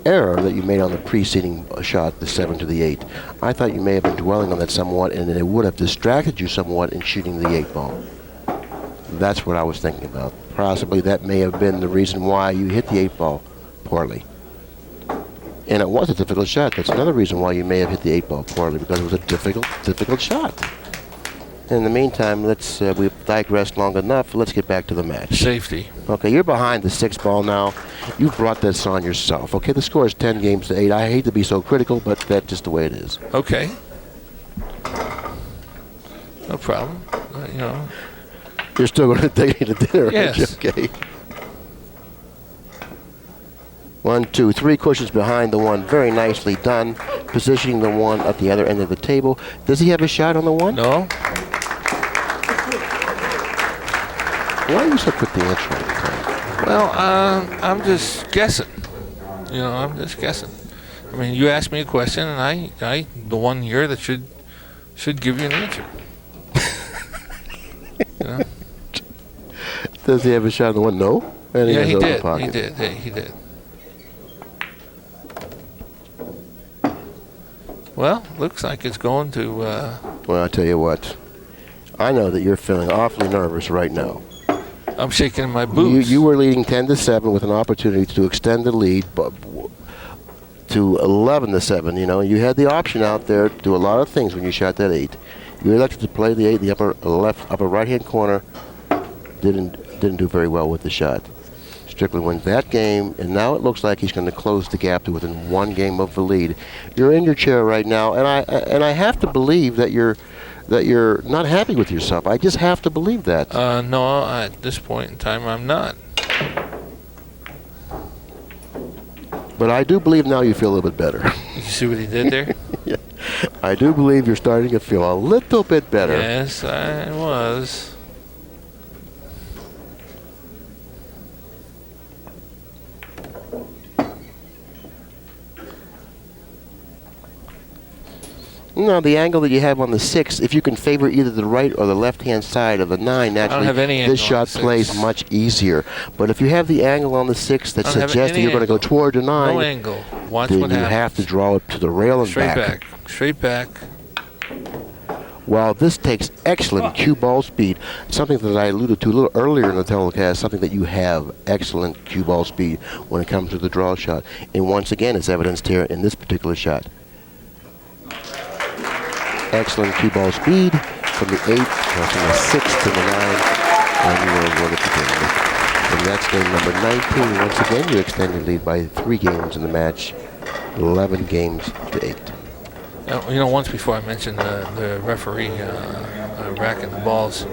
error that you made on the preceding shot, the 7 to the 8. I thought you may have been dwelling on that somewhat, and it would have distracted you somewhat in shooting the 8 ball. That's what I was thinking about. Possibly that may have been the reason why you hit the 8-ball poorly. And it was a difficult shot. That's another reason why you may have hit the 8-ball poorly, because it was a difficult shot. In the meantime, we've digressed long enough. Let's get back to the match. Safety. Okay, you're behind the 6-ball now. You brought this on yourself. Okay, the score is 10 games to 8. I hate to be so critical, but that's just the way it is. Okay. No problem. You know. You're still going to take me to dinner, Yes. aren't you? Okay. 1, 2, 3 cushions behind the 1. Very nicely done. Positioning the 1 at the other end of the table. Does he have a shot on the 1? No. Why are you so quick to answer all the time? Well, I'm just guessing. You know, I'm just guessing. I mean, you asked me a question, and I the one here that should give you an answer. You know? Does he have a shot on the 1? No. And Yeah, has he it in the did. pocket. He did. Yeah, he did. Well, looks like it's going to. Well, I'll tell you what. I know that you're feeling awfully nervous right now. I'm shaking my boots. You were leading 10-7 with an opportunity to extend the lead to 11-7. You know, you had the option out there to do a lot of things when you shot that 8. You elected to play the 8 in the upper right-hand corner. Didn't do very well with the shot. Strickland wins that game, and now it looks like he's going to close the gap to within 1 game of the lead. You're in your chair right now, and I have to believe that you're not happy with yourself. I just have to believe that. No, at this point in time, I'm not. But I do believe now you feel a little bit better. You see what he did there? Yeah. I do believe you're starting to feel a little bit better. Yes, I was. Now, the angle that you have on the 6, if you can favor either the right or the left-hand side of the 9, naturally, have any angle this on shot the 6. plays much easier. But if you have the angle on the 6 that I don't have suggests that any you're going to go angle. toward the 9, No angle. Watch then what you happens. have to draw it to the rail and Straight back. Straight back. While this takes excellent cue ball speed, something that I alluded to a little earlier in the telecast, something that you have excellent cue ball speed when it comes to the draw shot. And once again, it's evidenced here in this particular shot. Excellent cue ball speed from the 8, from the 6 to the 9, and you were awarded the game. And that's game number 19. Once again, you extend your lead by 3 games in the match, 11 games to 8. You know, once before I mentioned the referee racking the balls.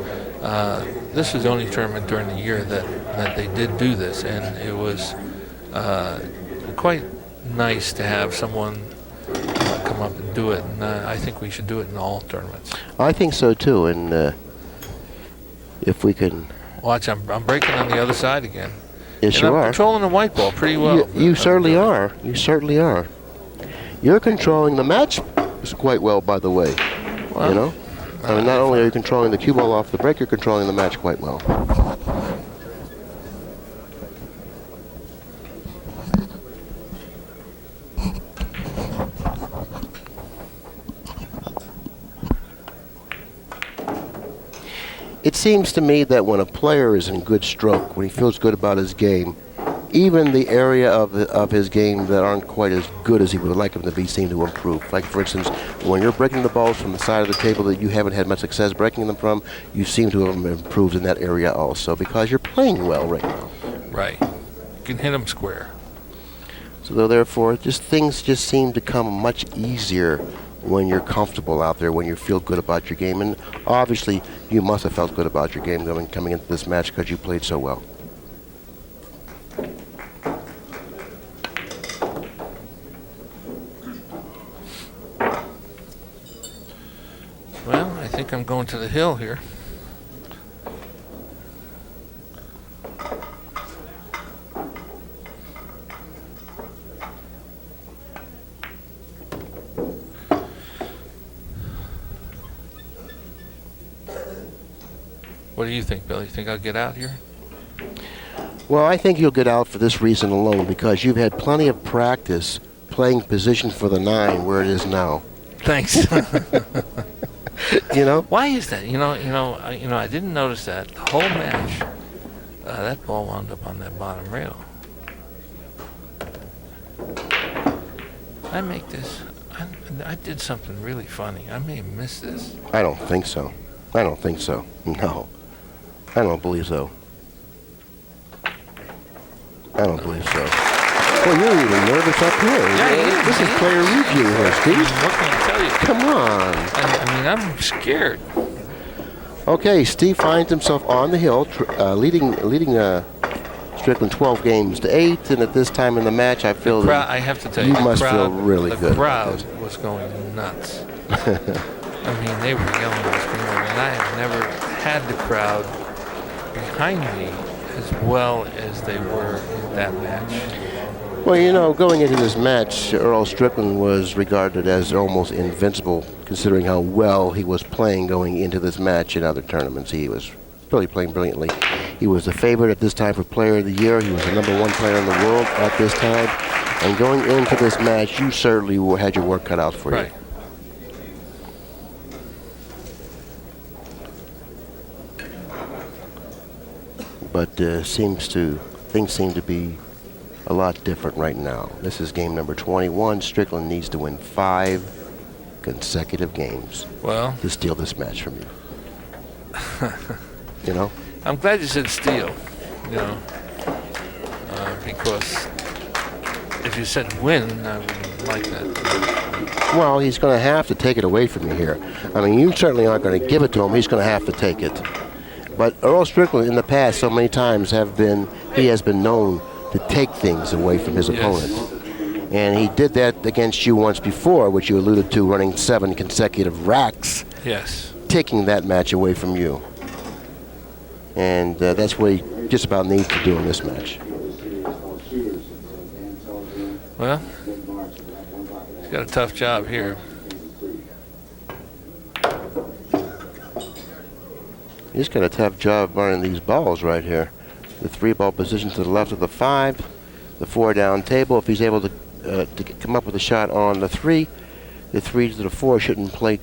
This was the only tournament during the year that they did do this, and it was quite nice to have someone come up and do it. And I think we should do it in all tournaments. I think so too, and if we can. Watch, I'm breaking on the other side again. Yes, and you I'm are. controlling the white ball pretty well. You certainly are. You certainly are. You're controlling the match quite well, by the way. Well, you know, I mean, not only are you controlling the cue ball off the break, you're controlling the match quite well. It seems to me that when a player is in good stroke, when he feels good about his game, even the area of his game that aren't quite as good as he would like them to be seem to improve. Like, for instance, when you're breaking the balls from the side of the table that you haven't had much success breaking them from, you seem to have improved in that area also, because you're playing well right now. Right. You can hit them square. So therefore, things just seem to come much easier when you're comfortable out there, when you feel good about your game. And obviously, you must have felt good about your game coming into this match because you played so well. Well, I think I'm going to the hill here. What do you think, Bill? You think I'll get out here? Well, I think you'll get out for this reason alone, because you've had plenty of practice playing position for the 9 where it is now. Thanks. You know? Why is that? I didn't notice that the whole match. That ball wound up on that bottom rail. I make this. I did something really funny. I may have missed this. I don't think so. I don't think so. No. I don't believe so. I don't believe so. Well, you're even nervous up here. Yeah, This is player review here, Steve. What can I tell you? Come on. I mean, I'm scared. Okay, Steve finds himself on the hill, leading Strickland 12 games to 8, and at this time in the match, I feel that I have to tell you you, must feel really good. The crowd was going nuts. I mean, they were yelling and screaming, and I have never had the crowd behind me as well as they were in that match. Well, going into this match, Earl Strickland was regarded as almost invincible, considering how well he was playing going into this match in other tournaments. He was really playing brilliantly. He was the favorite at this time for Player of the Year. He was the #1 player in the world at this time. And going into this match, you certainly had your work cut out for you. But things seem to be a lot different right now. This is game number 21. Strickland needs to win 5 consecutive games to steal this match from you. I'm glad you said steal, because if you said win, I wouldn't like that. Well, he's going to have to take it away from you here. I mean, you certainly aren't going to give it to him. He's going to have to take it. But Earl Strickland in the past so many times he has been known to take things away from his opponent. And he did that against you once before, which you alluded to, running 7 consecutive racks. Yes. Taking that match away from you. And that's what he just about needs to do in this match. Well, he's got a tough job here. He's got a tough job running these balls right here. The 3-ball position to the left of the 5, the 4 down table. If he's able to come up with a shot on the 3 to the 4 shouldn't play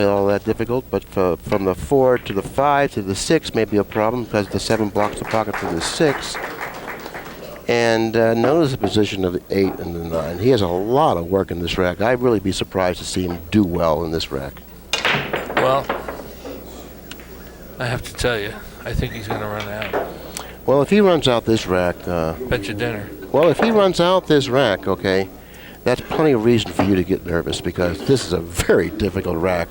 all that difficult. But from the 4 to the 5 to the 6 may be a problem because the 7 blocks the pocket for the 6. And notice the position of the 8 and the 9. He has a lot of work in this rack. I'd really be surprised to see him do well in this rack. Well, I have to tell you, I think he's going to run out. Well, if he runs out this rack... bet you dinner. Well, if he runs out this rack, okay, that's plenty of reason for you to get nervous because this is a very difficult rack.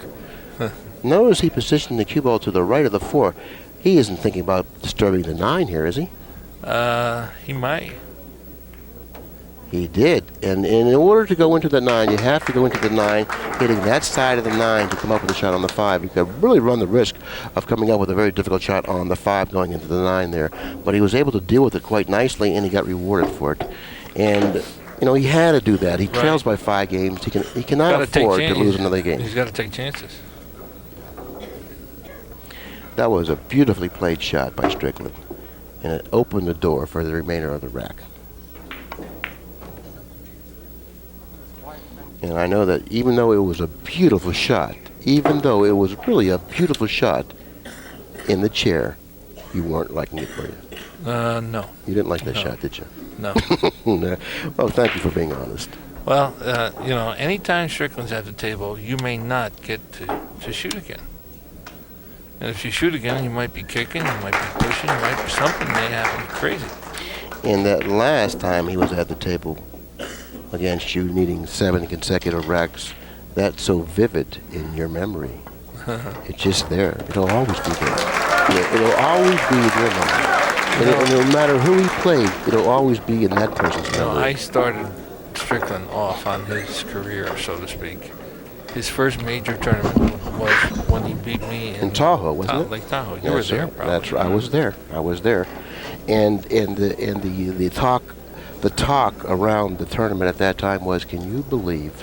Notice he positioned the cue ball to the right of the 4. He isn't thinking about disturbing the 9 here, is he? He might. He did. And in order to go into the 9, you have to go into the 9, hitting that side of the 9 to come up with a shot on the 5. You could really run the risk of coming up with a very difficult shot on the 5 going into the 9 there. But he was able to deal with it quite nicely, and he got rewarded for it. And, he had to do that. He trails by 5 games. He cannot afford to lose another game. He's got to take chances. That was a beautifully played shot by Strickland, and it opened the door for the remainder of the rack. And I know that even though it was a beautiful shot, even though it was really a beautiful shot in the chair, you weren't liking it, were you? No. You didn't like that shot, did you? No. No. Well, thank you for being honest. Well, anytime Strickland's at the table, you may not get to shoot again. And if you shoot again, you might be kicking, you might be pushing, something may happen crazy. And that last time he was at the table against you, needing 7 consecutive racks, that's so vivid in your memory. It's just there. It'll always be there. It'll always be in your memory. And no matter who he played, it'll always be in that person's memory. I started Strickland off on his career, so to speak. His first major tournament was when he beat me in Tahoe, wasn't it? Lake Tahoe. You were there, probably. That's right. I was there. And the talk around the tournament at that time was, can you believe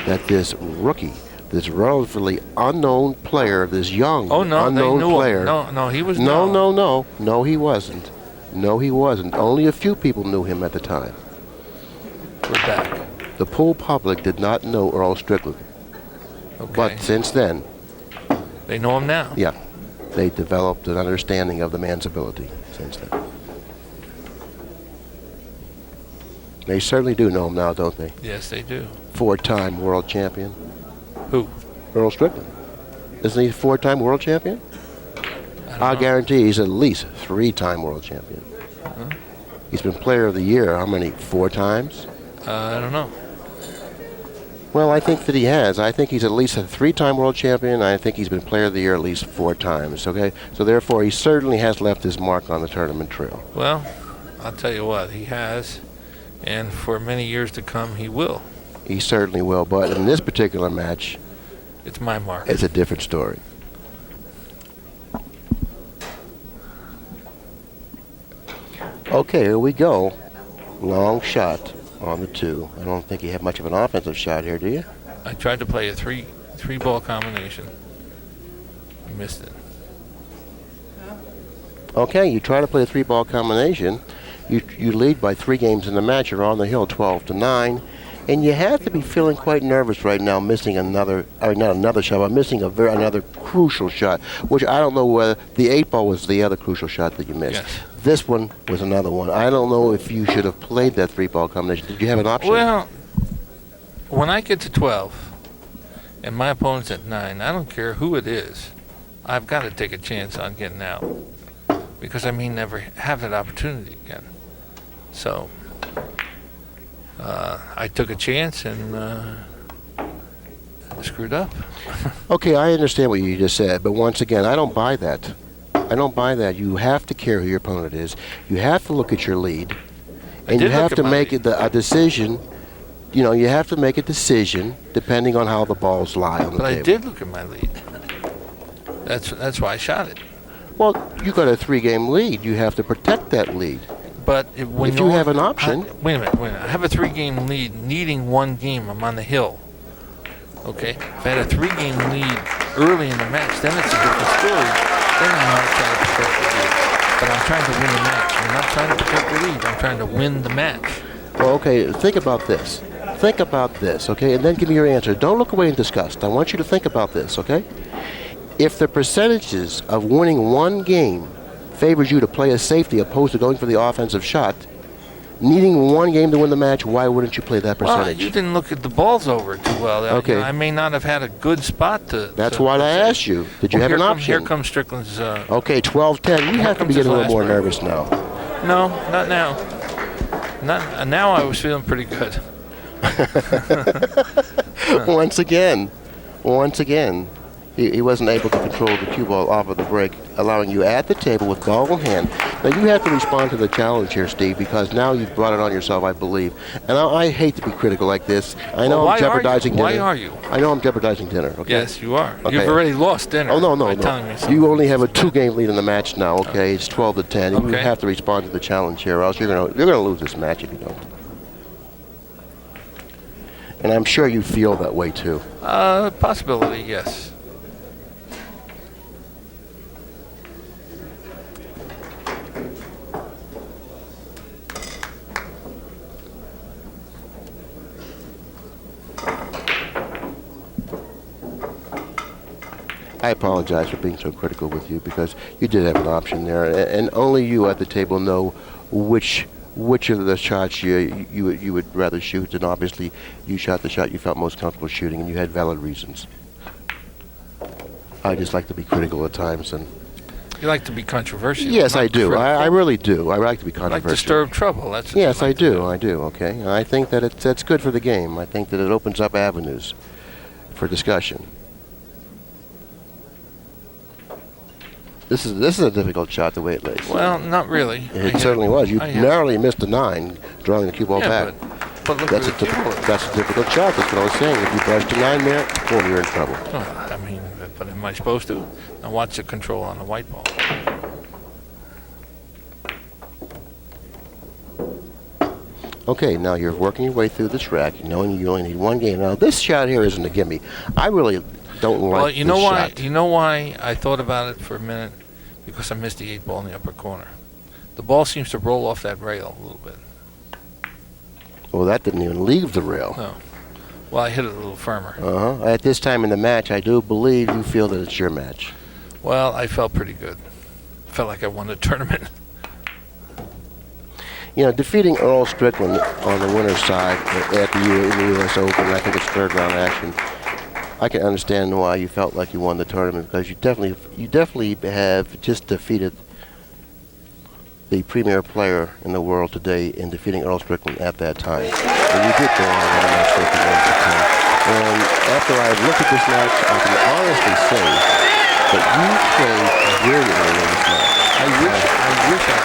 that this rookie, this relatively unknown player, this young unknown player. No, he was No, he wasn't. No, he wasn't. Only a few people knew him at the time. We're back. The pool public did not know Earl Strickland. Okay. But since then, They know him now. yeah, they developed an understanding of the man's ability since then. They certainly do know him now, don't they? Yes, they do. 4-time world champion. Who? Earl Strickland. Isn't he a 4-time world champion? I I'll don't know. guarantee he's at least 3-time world champion. He's been player of the year, how many? 4 times? I don't know. Well, I think that he has. I think he's at least a 3-time world champion. I think he's been player of the year at least 4 times, okay? So therefore, he certainly has left his mark on the tournament trail. Well, I'll tell you what, he has, and for many years to come, he will. He certainly will, but in this particular match, It's my mark. it's a different story. Okay, here we go. Long shot on the 2. I don't think you have much of an offensive shot here, do you? I tried to play a three ball combination. I missed it. Okay, you try to play a 3-ball combination. You lead by 3 games in the match. You're on the hill 12-9. And you have to be feeling quite nervous right now, missing another, not another shot, but missing another crucial shot, which I don't know whether the 8-ball was the other crucial shot that you missed. Yes. This one was another one. I don't know if you should have played that 3-ball combination. Did you have an option? Well, when I get to 12 and my opponent's at 9, I don't care who it is. I've got to take a chance on getting out because I may never have that opportunity again. So I took a chance and screwed up. Okay, I understand what you just said, but once again, I don't buy that. I don't buy that. You have to care who your opponent is. You have to look at your lead, and you did have look at to my make lead. a decision. You know, you have to make a decision depending on how the balls lie on the But table. I did look at my lead. That's why I shot it. Well, you got a 3-game lead. You have to protect that lead. But when If you have an option- wait a minute. I have a 3-game lead, needing 1 game. I'm on the hill. Okay. If I had a 3-game lead early in the match, then it's a different story. Then I'm not trying to protect the lead. But I'm trying to win the match. I'm not trying to protect the lead. I'm trying to win the match. Well, okay, think about this. Think about this, okay, and then give me your answer. Don't look away in disgust. I want you to think about this, okay? If the percentages of winning 1 game favors you to play a safety opposed to going for the offensive shot, needing 1 game to win the match, why wouldn't you play that Well, percentage? you didn't look at the balls over too well. Okay. I may not have had a good spot to. That's to why I say. asked you. Did you have an option? Here comes Strickland's. Okay, 12-10. You have to be comes his getting a little last more break. nervous now. No, not now. Not now. I was feeling pretty good. Once again, he wasn't able to control the cue ball off of the break, allowing you at the table with ball in hand. Now you have to respond to the challenge here, Steve, because now you've brought it on yourself, I believe. And I hate to be critical like this. I know Well, I'm jeopardizing dinner. Why are you? I know I'm jeopardizing dinner. Okay. Yes, you are. Okay. You've already lost dinner. Oh no, by telling me no! something. You only have a 2-game lead in the match now. Okay, it's 12-10. You Okay. have to respond to the challenge here, or else you're gonna lose this match if you don't. And I'm sure you feel that way too. Possibility, yes. I apologize for being so critical with you because you did have an option there, and only you at the table know which of the shots you would rather shoot, and obviously you shot the shot you felt most comfortable shooting, and you had valid reasons. I just like to be critical at times, and You like to be controversial. yes, not I do. critical. I really do. I like to be You like controversial. to stir up trouble. That's what Yes, you I like to do. I do. Okay, and I think that that's good for the game. I think that it opens up avenues for discussion. This is a difficult shot the way it lays. Well, not really. It certainly was. You I hit- narrowly missed a 9, drawing the cue ball Yeah, back. but look That's at the keyboard. that's a difficult shot. That's what I was saying. If you brushed a 9 there, boom, you're in trouble. Oh, I mean, but am I supposed to? Now watch the control on the white ball. Okay, now you're working your way through this rack, knowing you only need 1 game. Now this shot here isn't a gimme. I really don't like Well, you know this why? shot. You know why I thought about it for a minute? Because I missed the 8 ball in the upper corner. The ball seems to roll off that rail a little bit. Well, that didn't even leave the rail. No. Well, I hit it a little firmer. At this time in the match, I do believe you feel that it's your match. Well, I felt pretty good. Felt like I won the tournament. You know, defeating Earl Strickland on the winner's side at the U.S. Open, I think it's third round action. I can understand why you felt like you won the tournament, because you definitely have just defeated the premier player in the world today in defeating Earl Strickland at that time. And you did go on and win that Strickland. And after I looked at this match, I can honestly say that you played brilliantly in this match. I wish I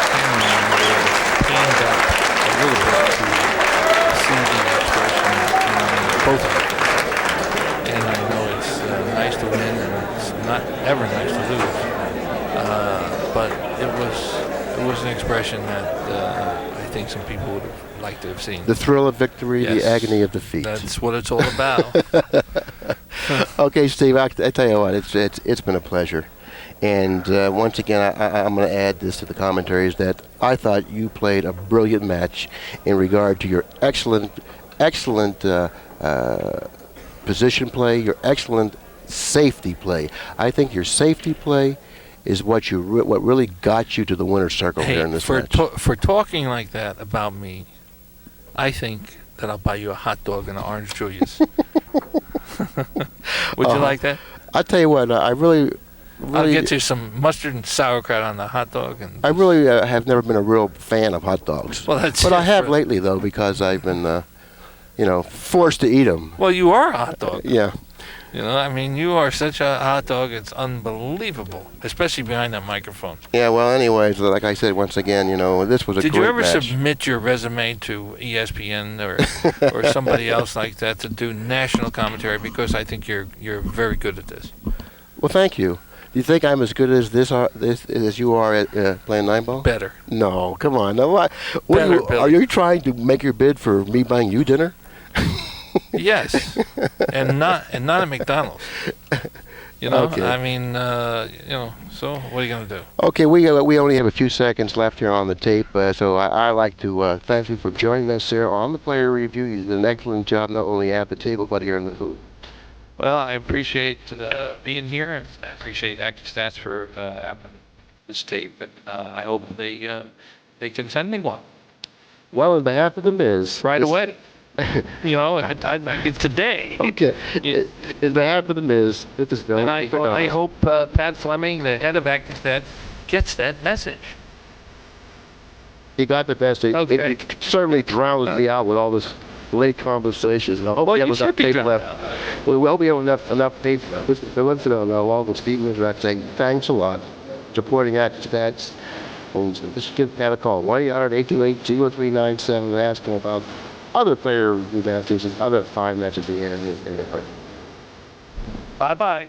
panned up a little bit to see the expression in both of them. And I know it's nice to win, and it's not ever nice to lose. But it was an expression that I think some people would have liked to have seen. The thrill of victory, Yes, the agony of defeat. That's what it's all about. Okay, Steve, I tell you what, it's been a pleasure. And once again, I'm going to add this to the commentaries that I thought you played a brilliant match in regard to your excellent position play, your excellent safety play. I think your safety play is what really got you to the winner's circle here in this match. For talking like that about me, I think that I'll buy you a hot dog and an orange Julius. Would you like that? I tell you what, I really, I'll get you some mustard and sauerkraut on the hot dog. And I really have never been a real fan of hot dogs. Well, that's but I have really. lately, though, because I've been, forced to eat them. Well, you are a hot dog. Yeah. You know, I mean, you are such a hot dog, it's unbelievable, especially behind that microphone. Yeah, well, anyways, like I said, once again, this was a Did great you ever match. submit your resume to ESPN or somebody else like that to do national commentary? Because I think you're very good at this. Well, thank you. Do you think I'm as good as as you are at playing nine ball? Better. No, come on. No, Better, Billy. are you trying to make your bid for me buying you dinner? Yes, and not at McDonald's. Okay. I mean, So what are you gonna do? Okay, we only have a few seconds left here on the tape, so I like to thank you for joining us here on the player review. You did an excellent job, not only at the table but here in the booth. Well, I appreciate being here. I appreciate ACCUSTATS for having this tape, and I hope they can send me one. Well, on behalf of the Miz, Right away. It's today. Okay. In behalf of the Miz, this is Bill. And I hope Pat Fleming, the head of ACCUSTATS, gets that message. He got the best. Okay. It certainly drowned me out with all this late conversations. And I hope we have enough tape left. We will be enough tape left. So listen to all the speakers are saying thanks a lot supporting ACCUSTATS. Just give Pat a call. 1-800-828-0397 and ask him about other player review matches and other fine matches in the end. Bye-bye.